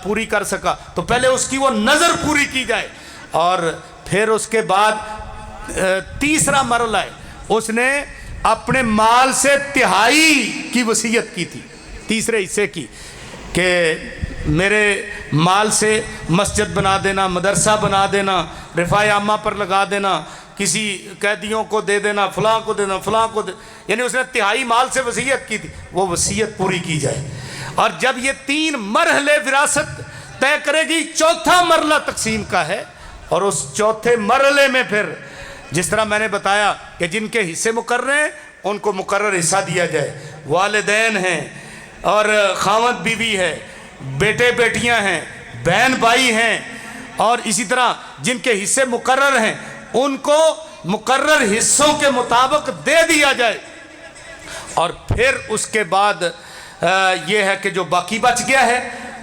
پوری کر سکا تو پہلے اس کی وہ نظر پوری کی جائے. اور پھر اس کے بعد تیسرا مرحلہ ہے، اس نے اپنے مال سے تہائی کی وصیت کی تھی، تیسرے حصے کی، کہ میرے مال سے مسجد بنا دینا، مدرسہ بنا دینا، رفاع عامہ پر لگا دینا، کسی قیدیوں کو دے دینا، فلاں کو دینا، فلاں کو یعنی اس نے تہائی مال سے وصیت کی تھی، وہ وصیت پوری کی جائے. اور جب یہ 3 مرحلے وراثت طے کرے گی، چوتھا مرحلہ تقسیم کا ہے. اور اس چوتھے مرحلے میں پھر جس طرح میں نے بتایا کہ جن کے حصے مقرر ہیں ان کو مقرر حصہ دیا جائے. والدین ہیں اور خاوند بیوی ہے، بیٹے بیٹیاں ہیں، بہن بھائی ہیں، اور اسی طرح جن کے حصے مقرر ہیں ان کو مقرر حصوں کے مطابق دے دیا جائے. اور پھر اس کے بعد یہ ہے کہ جو باقی بچ گیا ہے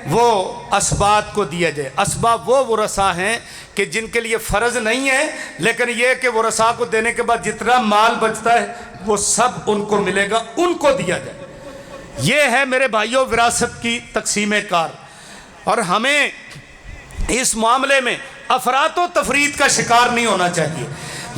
وہ اسبات کو دیا جائے. اسباب وہ ورثاء ہیں کہ جن کے لیے فرض نہیں ہے، لیکن یہ کہ ورثاء کو دینے کے بعد جتنا مال بچتا ہے وہ سب ان کو ملے گا، ان کو دیا جائے. یہ ہے میرے بھائیوں وراثت کی تقسیم کار. اور ہمیں اس معاملے میں افراط و تفریط کا شکار نہیں ہونا چاہیے.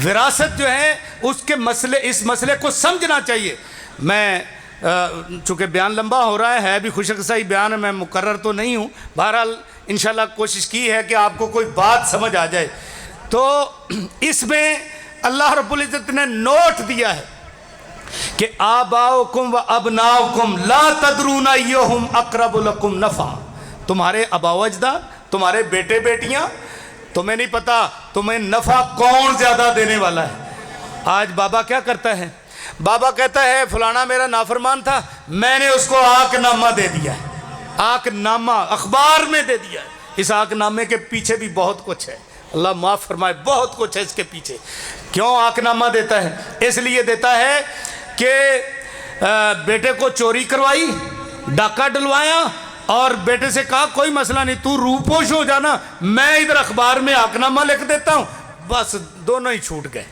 وراثت جو ہے اس مسئلے کو سمجھنا چاہیے. میں چونکہ بیان لمبا ہو رہا ہے بھی خوش قصائی بیان ہے، میں مقرر تو نہیں ہوں، بہرحال انشاءاللہ کوشش کی ہے کہ آپ کو کوئی بات سمجھ آ جائے. تو اس میں اللہ رب العزت نے نوٹ دیا ہے کہ آباؤکم و ابناؤکم لا تدرون ایہم اقرب لکم نفعا. تمہارے آبا و اجداد، تمہارے بیٹے بیٹیاں، تمہیں نہیں پتا تمہیں نفع کون زیادہ دینے والا ہے. آج بابا کیا کرتا ہے؟ بابا کہتا ہے فلانا میرا نافرمان تھا، میں نے اس کو آک نامہ دے دیا ہے، آک نامہ اخبار میں دے دیا ہے. اس آک نامے کے پیچھے بھی بہت کچھ ہے، اللہ معاف فرمائے، بہت کچھ ہے اس کے پیچھے. کیوں آک نامہ دیتا ہے؟ اس لیے دیتا ہے کہ بیٹے کو چوری کروائی، ڈاکہ ڈلوایا، اور بیٹے سے کہا کوئی مسئلہ نہیں، تو روپوش ہو جانا، میں ادھر اخبار میں آک نامہ لکھ دیتا ہوں. بس دونوں ہی چھوٹ گئے.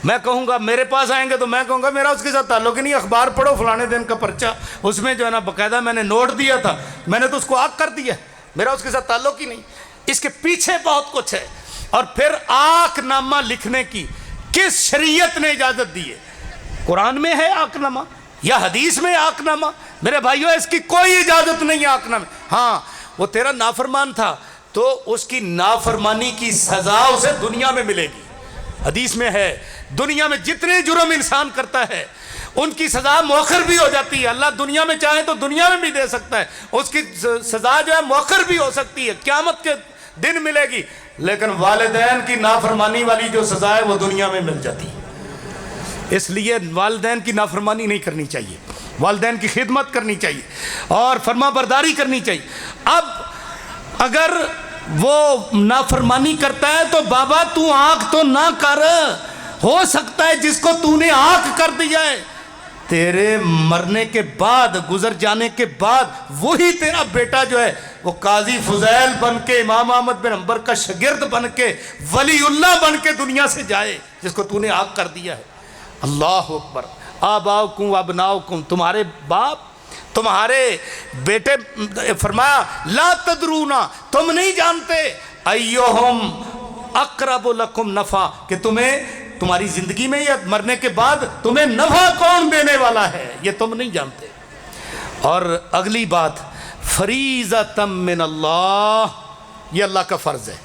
میں کہوں گا میرے پاس آئیں گے تو میں کہوں گا میرا اس کے ساتھ تعلق ہی نہیں، اخبار پڑھو فلانے دن کا پرچہ، اس میں جو ہے نا باقاعدہ میں نے نوٹ دیا تھا، میں نے تو اس کو آگ کر دیا، میرا اس کے ساتھ تعلق ہی نہیں. اس کے پیچھے بہت کچھ ہے. اور پھر آک نامہ لکھنے کی کس شریعت نے اجازت دی ہے؟ قرآن میں ہے آک نامہ، یا حدیث میں آنکھ نامہ؟ میرے بھائیو اس کی کوئی اجازت نہیں ہے آنکھ نامہ۔ ہاں وہ تیرا نافرمان تھا تو اس کی نافرمانی کی سزا اسے دنیا میں ملے گی۔ حدیث میں ہے دنیا میں جتنے جرم انسان کرتا ہے ان کی سزا مؤخر بھی ہو جاتی ہے۔ اللہ دنیا میں چاہے تو دنیا میں بھی دے سکتا ہے، اس کی سزا جو ہے مؤخر بھی ہو سکتی ہے، قیامت کے دن ملے گی۔ لیکن والدین کی نافرمانی والی جو سزا ہے وہ دنیا میں مل جاتی ہے۔ اس لیے والدین کی نافرمانی نہیں کرنی چاہیے، والدین کی خدمت کرنی چاہیے اور فرما برداری کرنی چاہیے۔ اب اگر وہ نافرمانی کرتا ہے تو بابا تو آنکھ تو نہ کر، ہو سکتا ہے جس کو تو نے آنکھ کر دیا ہے تیرے مرنے کے بعد، گزر جانے کے بعد وہی تیرا بیٹا جو ہے وہ قاضی فضیل بن کے، امام احمد بن حنبل کا شاگرد بن کے، ولی اللہ بن کے دنیا سے جائے جس کو تو نے آنکھ کر دیا ہے۔ اللہ اکبر۔ آباؤکم و ابناؤکم، تمہارے باپ تمہارے بیٹے، فرمایا لا تدرونا، تم نہیں جانتے ایہم اقرب لکم نفع، کہ تمہیں تمہاری زندگی میں یا مرنے کے بعد تمہیں نفع کون دینے والا ہے، یہ تم نہیں جانتے۔ اور اگلی بات فریضۃ من اللہ، یہ اللہ کا فرض ہے۔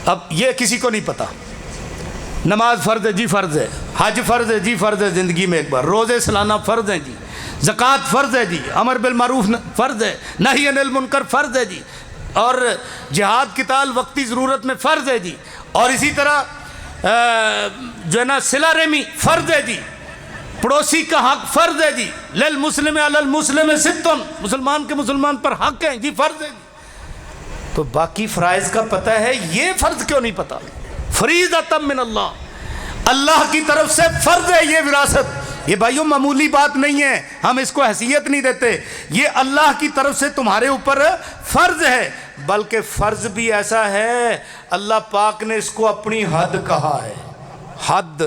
اب یہ کسی کو نہیں پتا۔ نماز فرض ہے جی، فرض ہے۔ حج فرض ہے جی، فرض ہے زندگی میں ایک بار۔ روزے سالانہ فرض ہیں جی، زکوٰۃ فرض ہے جی، امر بالمعروف فرض ہے، نہی عن المنکر فرض ہے جی، اور جہاد قتال وقتی ضرورت میں فرض ہے جی، اور اسی طرح جو ہے نا صلہ رحمی فرض ہے جی، پڑوسی کا حق فرض ہے جی، للمسلم علی المسلم ست، مسلمان کے مسلمان پر حق ہے جی، فرض ہے جی۔ تو باقی فرائض کا پتہ ہے، یہ فرض کیوں نہیں پتہ؟ فریضۃ من اللہ، اللہ کی طرف سے فرض ہے یہ وراثت۔ یہ بھائیوں معمولی بات نہیں ہے، ہم اس کو حیثیت نہیں دیتے، یہ اللہ کی طرف سے تمہارے اوپر فرض ہے، بلکہ فرض بھی ایسا ہے اللہ پاک نے اس کو اپنی حد کہا ہے۔ حد،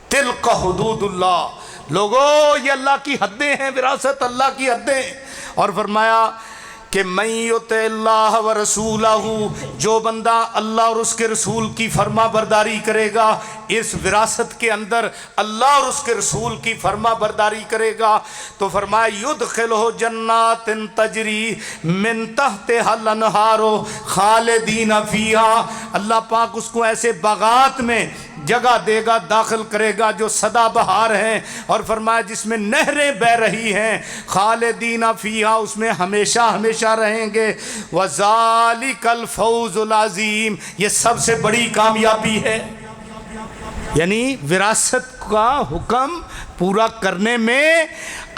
تلک حدود اللہ، لوگو یہ اللہ کی حدیں ہیں، وراثت اللہ کی حدیں۔ اور فرمایا کہ من یطع اللہ و رسولہ، جو بندہ اللہ اور اس کے رسول کی فرما برداری کرے گا، اس وراثت کے اندر اللہ اور اس کے رسول کی فرما برداری کرے گا، تو فرمایا یدخلہ جنات تجری من تحتہا الانہار خالدین فیہا، اللہ پاک اس کو ایسے باغات میں جگہ دے گا، داخل کرے گا جو سدا بہار ہیں، اور فرمایا جس میں نہریں بہ رہی ہیں، خالدین فیہا، اس میں ہمیشہ ہمیشہ رہیں گے۔ وذالک الفوز العظیم، یہ سب سے بڑی کامیابی ہے۔ یعنی وراثت کا حکم پورا کرنے میں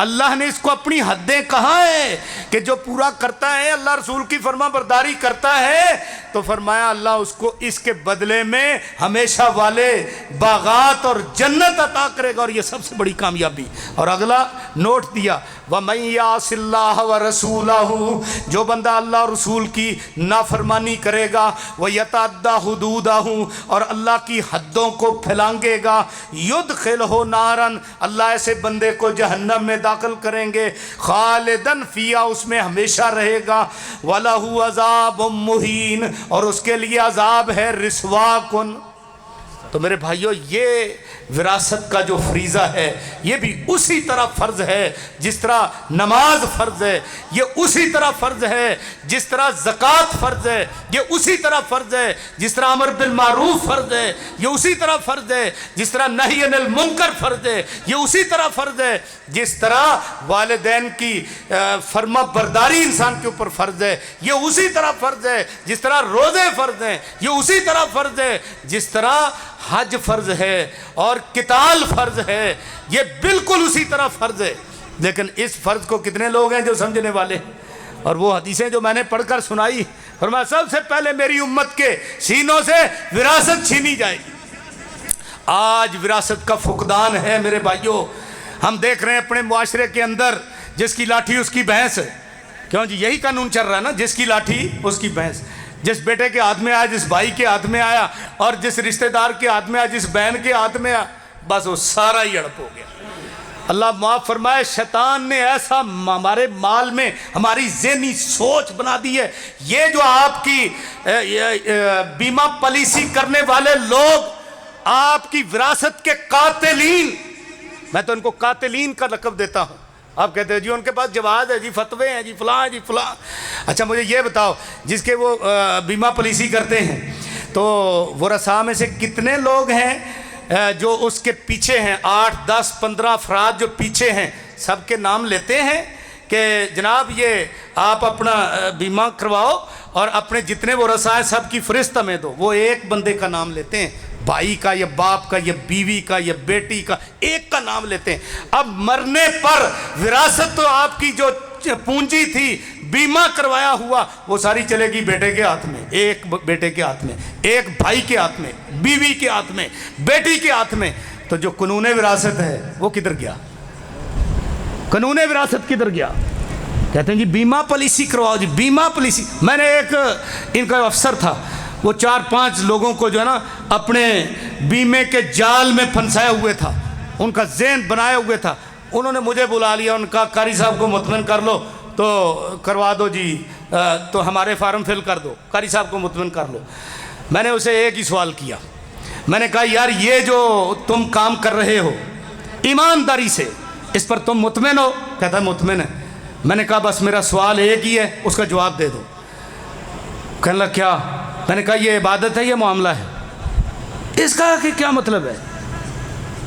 اللہ نے اس کو اپنی حدیں کہا ہے کہ جو پورا کرتا ہے، اللہ رسول کی فرما برداری کرتا ہے، تو فرمایا اللہ اس کو اس کے بدلے میں ہمیشہ والے باغات اور جنت عطا کرے گا، اور یہ سب سے بڑی کامیابی۔ اور اگلا نوٹ دیا وَمَن يَعْصِ اللَّهَ وَرَسُولَهُ، جو بندہ اللہ اور رسول کی نافرمانی کرے گا، وَيَتَعَدَّ حُدُودَهُ، اور اللہ کی حدوں کو پھلانگے گا، يُدْخِلْهُ نَارًا، اللہ ایسے بندے کو جہنم میں داخل کریں گے، خالدن فیہا، اس میں ہمیشہ رہے گا، وَلَهُ عَذَابٌ مُہِینٌ، اور اس کے لیے عذاب ہے رسوا کن۔ تو میرے بھائیو یہ وراثت کا جو فریضہ ہے یہ بھی اسی طرح فرض ہے جس طرح نماز فرض ہے، یہ اسی طرح فرض ہے جس طرح زکوٰۃ فرض ہے، یہ اسی طرح فرض ہے جس طرح امر بالمعروف فرض ہے، یہ اسی طرح فرض ہے جس طرح نہی عن المنکر فرض ہے، یہ اسی طرح فرض ہے جس طرح والدین کی فرما برداری انسان کے اوپر فرض ہے، یہ اسی طرح فرض ہے جس طرح روزے فرض ہیں، یہ اسی طرح فرض ہے جس طرح حج فرض ہے اور قتال فرض ہے، یہ بالکل اسی طرح فرض ہے۔ لیکن اس فرض کو کتنے لوگ ہیں جو سمجھنے والے ہیں؟ اور وہ حدیثیں جو میں نے پڑھ کر سنائی، فرمایا سب سے پہلے میری امت کے سینوں سے وراثت چھینی جائے گی۔ آج وراثت کا فقدان ہے میرے بھائیوں، ہم دیکھ رہے ہیں اپنے معاشرے کے اندر جس کی لاٹھی اس کی بھینس، کیوں جی یہی قانون چل رہا ہے نا، جس کی لاٹھی اس کی بھینس، جس بیٹے کے ہاتھ میں آیا، جس بھائی کے ہاتھ میں آیا، اور جس رشتہ دار کے ہاتھ میں آیا، جس بہن کے ہاتھ میں آیا، بس وہ سارا ہی ہڑپ ہو گیا۔ اللہ معاف فرمائے، شیطان نے ایسا ہمارے مال میں ہماری ذہنی سوچ بنا دی ہے، یہ جو آپ کی بیمہ پالیسی کرنے والے لوگ، آپ کی وراثت کے قاتلین، میں تو ان کو قاتلین کا لقب دیتا ہوں. آپ کہتے ہیں جی ان کے پاس جواز ہے جی، فتوے ہیں جی، فلاں جی فلاں. اچھا مجھے یہ بتاؤ، جس کے وہ بیمہ پالیسی کرتے ہیں تو وہ رسا میں سے کتنے لوگ ہیں جو اس کے پیچھے ہیں؟ 8 10 15 افراد جو پیچھے ہیں، سب کے نام لیتے ہیں کہ جناب یہ آپ اپنا بیمہ کرواؤ اور اپنے جتنے وہ رسا ہیں سب کی فہرست ہمیں دو. وہ ایک بندے کا نام لیتے ہیں، بھائی کا یا باپ کا یا بیوی کا یا بیٹی کا، ایک کا نام لیتے ہیں. اب مرنے پر وراثت تو آپ کی جو پونجی تھی، بیمہ کروایا ہوا، وہ ساری چلے گی بیٹے کے ہاتھ میں، ایک بیٹے کے ہاتھ میں، ایک بھائی کے ہاتھ میں، بیوی کے ہاتھ میں، بیٹی کے ہاتھ میں. تو جو قانون وراثت ہے وہ کدھر گیا؟ قانون وراثت کدھر گیا؟ کہتے ہیں جی بیمہ پالیسی کرواؤ جی، بیمہ پالیسی. میں نے ایک ان کا افسر تھا، وہ 4-5 لوگوں کو جو ہے نا اپنے بیمے کے جال میں پھنسائے ہوئے تھا، ان کا ذہن بنائے ہوئے تھا. انہوں نے مجھے بلا لیا، ان کا قاری صاحب کو مطمئن کر لو تو کروا دو جی، تو ہمارے فارم فل کر دو، قاری صاحب کو مطمئن کر لو. میں نے اسے ایک ہی سوال کیا، میں نے کہا یار یہ جو تم کام کر رہے ہو ایمانداری سے، اس پر تم مطمئن ہو؟ کہتا ہے مطمئن ہے. میں نے کہا بس میرا سوال ایک ہی ہے، اس کا جواب دے دو. کہنے لگا کیا؟ میں نے کہا یہ عبادت ہے یا معاملہ ہے؟ اس کا کہ کیا مطلب ہے؟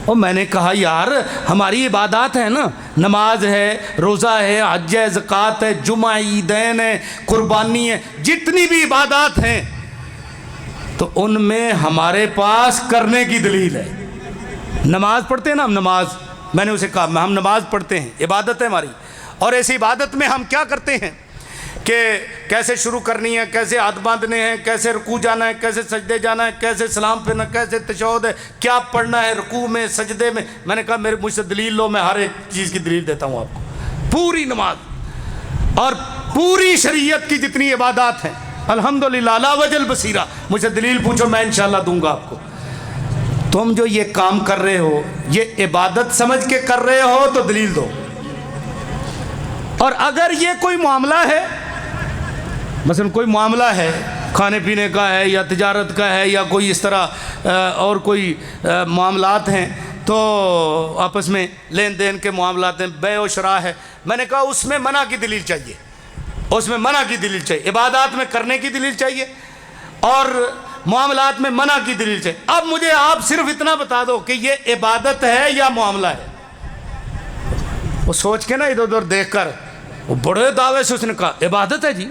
اور میں نے کہا یار ہماری عبادات ہیں نا، نماز ہے، روزہ ہے، حج ہے، زکوٰۃ ہے، جمعہ، عیدین ہے، قربانی ہے، جتنی بھی عبادات ہیں تو ان میں ہمارے پاس کرنے کی دلیل ہے. نماز پڑھتے ہیں نا ہم، نماز، میں نے اسے کہا ہم نماز پڑھتے ہیں، عبادت ہے ہماری. اور ایسی عبادت میں ہم کیا کرتے ہیں کہ کیسے شروع کرنی ہے، کیسے ہاتھ باندھنے ہیں، کیسے رکوع جانا ہے، کیسے سجدے جانا ہے، کیسے سلام پھرنا، کیسے تشہد ہے، کیا پڑھنا ہے رکوع میں، سجدے میں. میں نے کہا مجھ سے دلیل لو، میں ہر ایک چیز کی دلیل دیتا ہوں آپ کو. پوری نماز اور پوری شریعت کی جتنی عبادات ہیں الحمدللہ علی وجہ البصیرہ، مجھ سے دلیل پوچھو میں انشاءاللہ دوں گا آپ کو. تم جو یہ کام کر رہے ہو یہ عبادت سمجھ کے کر رہے ہو تو دلیل دو. اور اگر یہ کوئی معاملہ ہے، مثلا کوئی معاملہ ہے کھانے پینے کا ہے یا تجارت کا ہے یا کوئی اس طرح اور کوئی معاملات ہیں، تو آپس میں لین دین کے معاملات ہیں، بیع و شراء ہے، میں نے کہا اس میں منع کی دلیل چاہیے، اس میں منع کی دلیل چاہیے. عبادات میں کرنے کی دلیل چاہیے اور معاملات میں منع کی دلیل چاہیے. اب مجھے آپ صرف اتنا بتا دو کہ یہ عبادت ہے یا معاملہ ہے. وہ سوچ کے نا ادھر ادھر دیکھ کر وہ بڑے دعوے سے اس نے کہا عبادت ہے جی،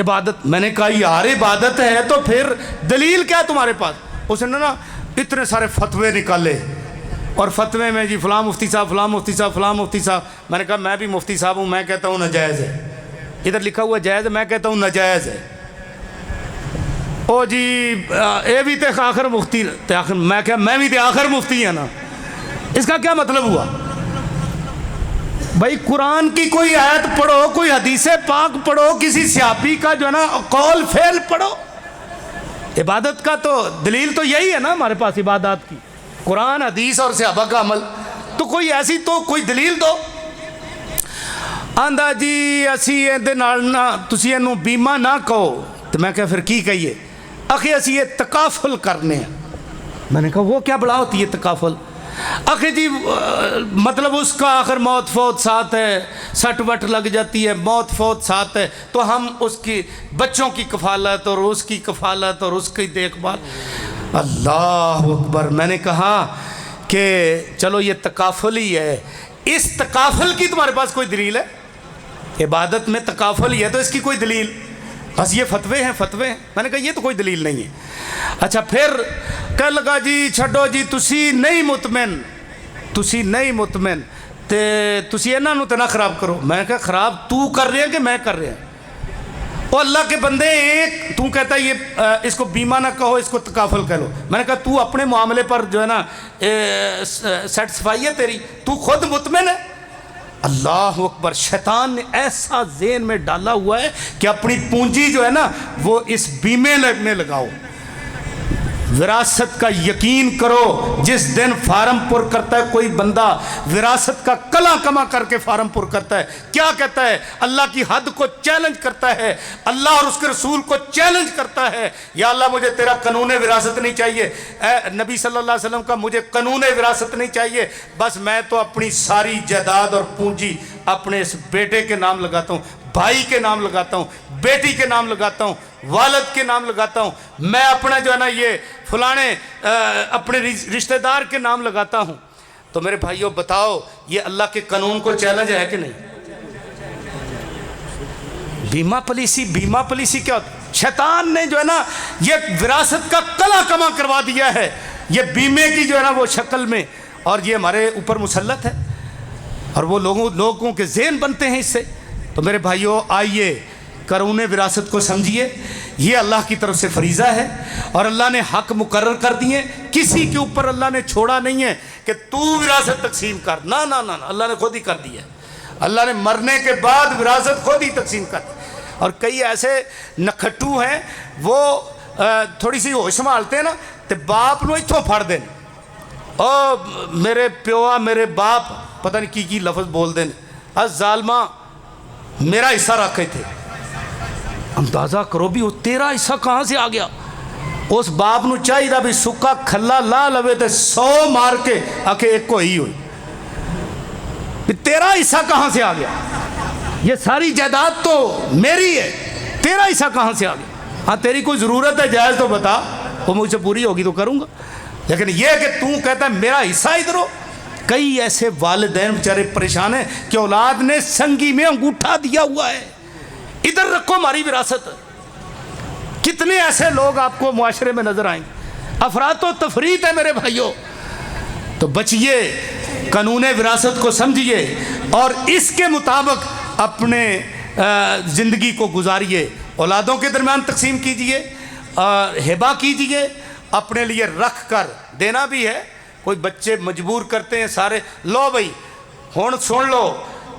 عبادت. میں نے کہا یار عبادت ہے تو پھر دلیل کیا ہے تمہارے پاس؟ اس نے نا اتنے سارے فتوے نکالے اور فتوے میں جی فلاں مفتی صاحب، فلاں مفتی صاحب، فلاں مفتی صاحب. میں نے کہا میں بھی مفتی صاحب ہوں، میں کہتا ہوں ناجائز ہے. ادھر لکھا ہوا جائز ہے، میں کہتا ہوں ناجائز ہے. او جی اے بھی تے آخر مفتی تے آخر، میں کہا میں بھی تے آخر مفتی ہے نا. اس کا کیا مطلب ہوا؟ بھائی قرآن کی کوئی آیت پڑھو، کوئی حدیث پاک پڑھو، کسی صحابی کا جو ہے نا قول فعل پڑھو. عبادت کا تو دلیل تو یہی ہے نا ہمارے پاس عبادات کی، قرآن، حدیث اور صحابہ کا عمل. تو کوئی ایسی تو کوئی دلیل دو. آندا جی اسی دے نال نہ تسی اینوں بیمہ نہ کہو. تو میں کہا پھر کی کہیے؟ اخی اسی یہ تکافل کرنے ہیں. میں نے کہا وہ کیا بڑا ہوتی ہے تکافل؟ اخی جی مطلب اس کا آخر موت فوت ساتھ ہے، سٹ وٹ لگ جاتی ہے، موت فوت ساتھ ہے، تو ہم اس کی بچوں کی کفالت اور اس کی کفالت اور اس کی دیکھ بھال. اللہ اکبر. میں نے کہا کہ چلو یہ تکافل ہی ہے، اس تکافل کی تمہارے پاس کوئی دلیل ہے؟ عبادت میں تکافل ہی ہے تو اس کی کوئی دلیل؟ بس یہ فتوے ہیں، فتوے ہیں. میں نے کہا یہ تو کوئی دلیل نہیں ہے. اچھا پھر کہنے لگا جی چھڈو جی تسی نہیں مطمئن، تسی نہیں مطمئن تے تسی انہاں نوں تے نہ خراب کرو. میں نے کہا خراب تو کر رہے ہیں کہ میں کر رہے ہیں؟ او اللہ کے بندے، ایک تو کہتا ہے یہ اس کو بیمہ نہ کہو، اس کو تکافل کہہ لو. میں نے کہا تو اپنے معاملے پر جو ہے نا سیٹسفائی ہے تیری، تو خود مطمئن ہے؟ اللہ اکبر. شیطان نے ایسا ذہن میں ڈالا ہوا ہے کہ اپنی پونجی جو ہے نا وہ اس بیمے میں لگاؤ. وراثت کا یقین کرو. جس دن فارم پر کرتا ہے کوئی بندہ وراثت کا کلا کما کر کے فارم پر کرتا ہے, کیا کہتا ہے؟ اللہ کی حد کو چیلنج کرتا ہے, اللہ اور اس کے رسول کو چیلنج کرتا ہے, یا اللہ مجھے تیرا قانون وراثت نہیں چاہیے, اے نبی صلی اللہ علیہ وسلم کا مجھے قانون وراثت نہیں چاہیے, بس میں تو اپنی ساری جائیداد اور پونجی اپنے اس بیٹے کے نام لگاتا ہوں, بھائی کے نام لگاتا ہوں, بیٹی کے نام لگاتا ہوں, والد کے نام لگاتا ہوں, میں اپنا جو ہے نا یہ فلانے اپنے رشتہ دار کے نام لگاتا ہوں. تو میرے بھائیوں بتاؤ یہ اللہ کے قانون کو چیلنج ہے کہ نہیں؟ بیمہ پالیسی کیا ہوتا ہے؟ شیطان نے جو ہے نا یہ وراثت کا کلا کما کروا دیا ہے, یہ بیمے کی جو ہے نا وہ شکل میں, اور یہ ہمارے اوپر مسلط ہے, اور وہ لوگوں کے ذہن بنتے ہیں اس سے. تو میرے بھائیوں آئیے قانون وراثت کو سمجھیے, یہ اللہ کی طرف سے فریضہ ہے, اور اللہ نے حق مقرر کر دیے, کسی کے اوپر اللہ نے چھوڑا نہیں ہے کہ تو وراثت تقسیم کر, نہ نہ نہ, اللہ نے خود ہی کر دیا ہے. اللہ نے مرنے کے بعد وراثت خود ہی تقسیم کر دی. اور کئی ایسے نکھٹو ہیں وہ تھوڑی سی ہوش سنبھالتے ہیں نا تو باپ نو اتھوں پھڑ دیں, او میرے پیوا میرے باپ پتہ نہیں کی لفظ بول دیں, از ظالمہ میرا حصہ رکھے تھے. اندازہ کرو بھی وہ تیرا حصہ کہاں سے آ گیا؟ اس باپ نو چاہیے دا بھی سکا کھلا لا لوے تے 100 مار کے آکے ایک کو ہی ہوئی, تیرا حصہ کہاں سے آ گیا؟ یہ ساری جائیداد تو میری ہے, تیرا حصہ کہاں سے آ گیا؟ ہاں تیری کوئی ضرورت ہے جائز تو بتا, وہ مجھ سے پوری ہوگی تو کروں گا, لیکن یہ کہ تو کہتا ہے میرا حصہ ادھر ہو. کئی ایسے والدین بیچارے پریشان ہیں کہ اولاد نے سنگی میں انگوٹھا دیا ہوا ہے, ادھر رکھو ہماری وراثت. کتنے ایسے لوگ آپ کو معاشرے میں نظر آئیں گے, افراط و تفریط ہے میرے بھائیوں. تو بچیے, قانون وراثت کو سمجھیے, اور اس کے مطابق اپنے زندگی کو گزاریے. اولادوں کے درمیان تقسیم کیجئے, ہبہ کیجئے, اپنے لیے رکھ کر دینا بھی ہے. کوئی بچے مجبور کرتے ہیں سارے, لو بھائی ہون سن لو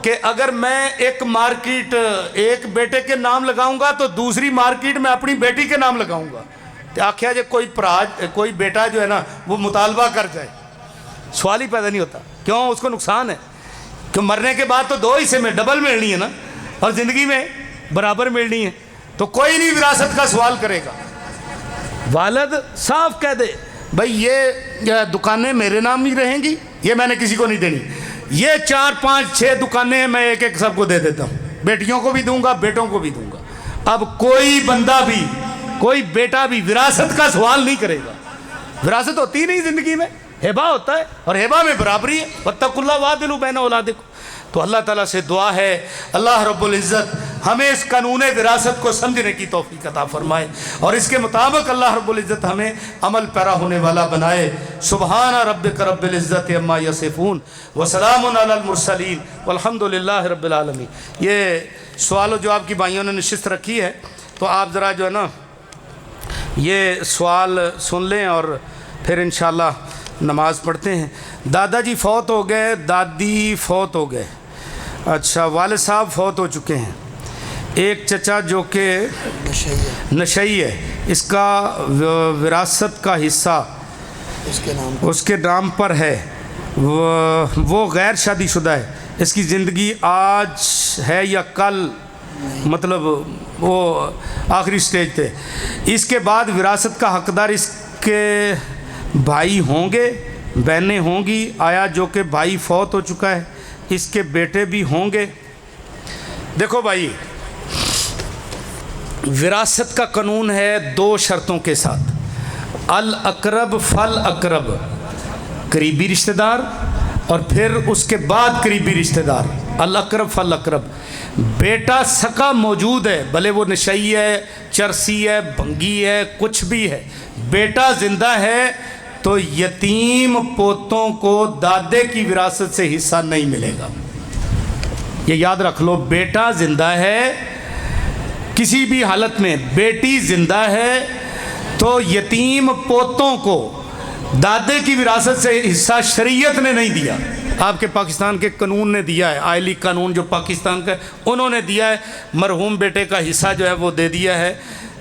کہ اگر میں ایک مارکیٹ ایک بیٹے کے نام لگاؤں گا تو دوسری مارکیٹ میں اپنی بیٹی کے نام لگاؤں گا. تو آخیا جے کوئی بیٹا جو ہے نا وہ مطالبہ کر جائے, سوال ہی پیدا نہیں ہوتا. کیوں؟ اس کو نقصان ہے کہ مرنے کے بعد تو 2 حصے میں ڈبل ملنی ہے نا, اور زندگی میں برابر ملنی ہے, تو کوئی نہیں وراثت کا سوال کرے گا. والد صاف کہہ دے بھائی یہ دکانیں میرے نام ہی رہیں گی, یہ میں نے کسی کو نہیں دینی, یہ 4 5 6 دکانیں ہیں, میں ایک ایک سب کو دے دیتا ہوں, بیٹیوں کو بھی دوں گا بیٹوں کو بھی دوں گا. اب کوئی بندہ بھی کوئی بیٹا بھی وراثت کا سوال نہیں کرے گا. وراثت ہوتی نہیں زندگی میں, ہبہ ہوتا ہے, اور ہبہ میں برابری ہے. واتقوا اللہ وعدلوا بین اولادکم. تو اللہ تعالیٰ سے دعا ہے اللہ رب العزت ہمیں اس قانون وراثت کو سمجھنے کی توفیق عطا فرمائے, اور اس کے مطابق اللہ رب العزت ہمیں عمل پیرا ہونے والا بنائے. سبحان ربک رب العزت عما یصفون وسلام علی المرسلین والحمد للہ رب العالمین. یہ سوال و جواب کی بھائیوں نے نشست رکھی ہے, تو آپ ذرا جو ہے نا یہ سوال سن لیں اور پھر انشاءاللہ نماز پڑھتے ہیں. دادا جی فوت ہو گئے, دادی فوت ہو گئے, اچھا والد صاحب فوت ہو چکے ہیں, ایک چچا جو کہ نشئی ہے, اس کا وراثت کا حصہ اس کے نام پر ہے, وہ غیر شادی شدہ ہے, اس کی زندگی آج ہے یا کل, مطلب وہ آخری سٹیج تھے. اس کے بعد وراثت کا حقدار اس کے بھائی ہوں گے, بہنیں ہوں گی؟ آیا جو کہ بھائی فوت ہو چکا ہے اس کے بیٹے بھی ہوں گے؟ دیکھو بھائی, وراثت کا قانون ہے 2 شرطوں کے ساتھ. الاقرب فالاقرب, قریبی رشتہ دار, اور پھر اس کے بعد قریبی رشتہ دار. الاقرب فالاقرب. بیٹا سکا موجود ہے, بھلے وہ نشئی ہے, چرسی ہے, بھنگی ہے, کچھ بھی ہے, بیٹا زندہ ہے, تو یتیم پوتوں کو دادے کی وراثت سے حصہ نہیں ملے گا. یہ یاد رکھ لو, بیٹا زندہ ہے کسی بھی حالت میں, بیٹی زندہ ہے, تو یتیم پوتوں کو دادے کی وراثت سے حصہ شریعت نے نہیں دیا. آپ کے پاکستان کے قانون نے دیا ہے, آئلی قانون جو پاکستان کا انہوں نے دیا ہے, مرحوم بیٹے کا حصہ جو ہے وہ دے دیا ہے.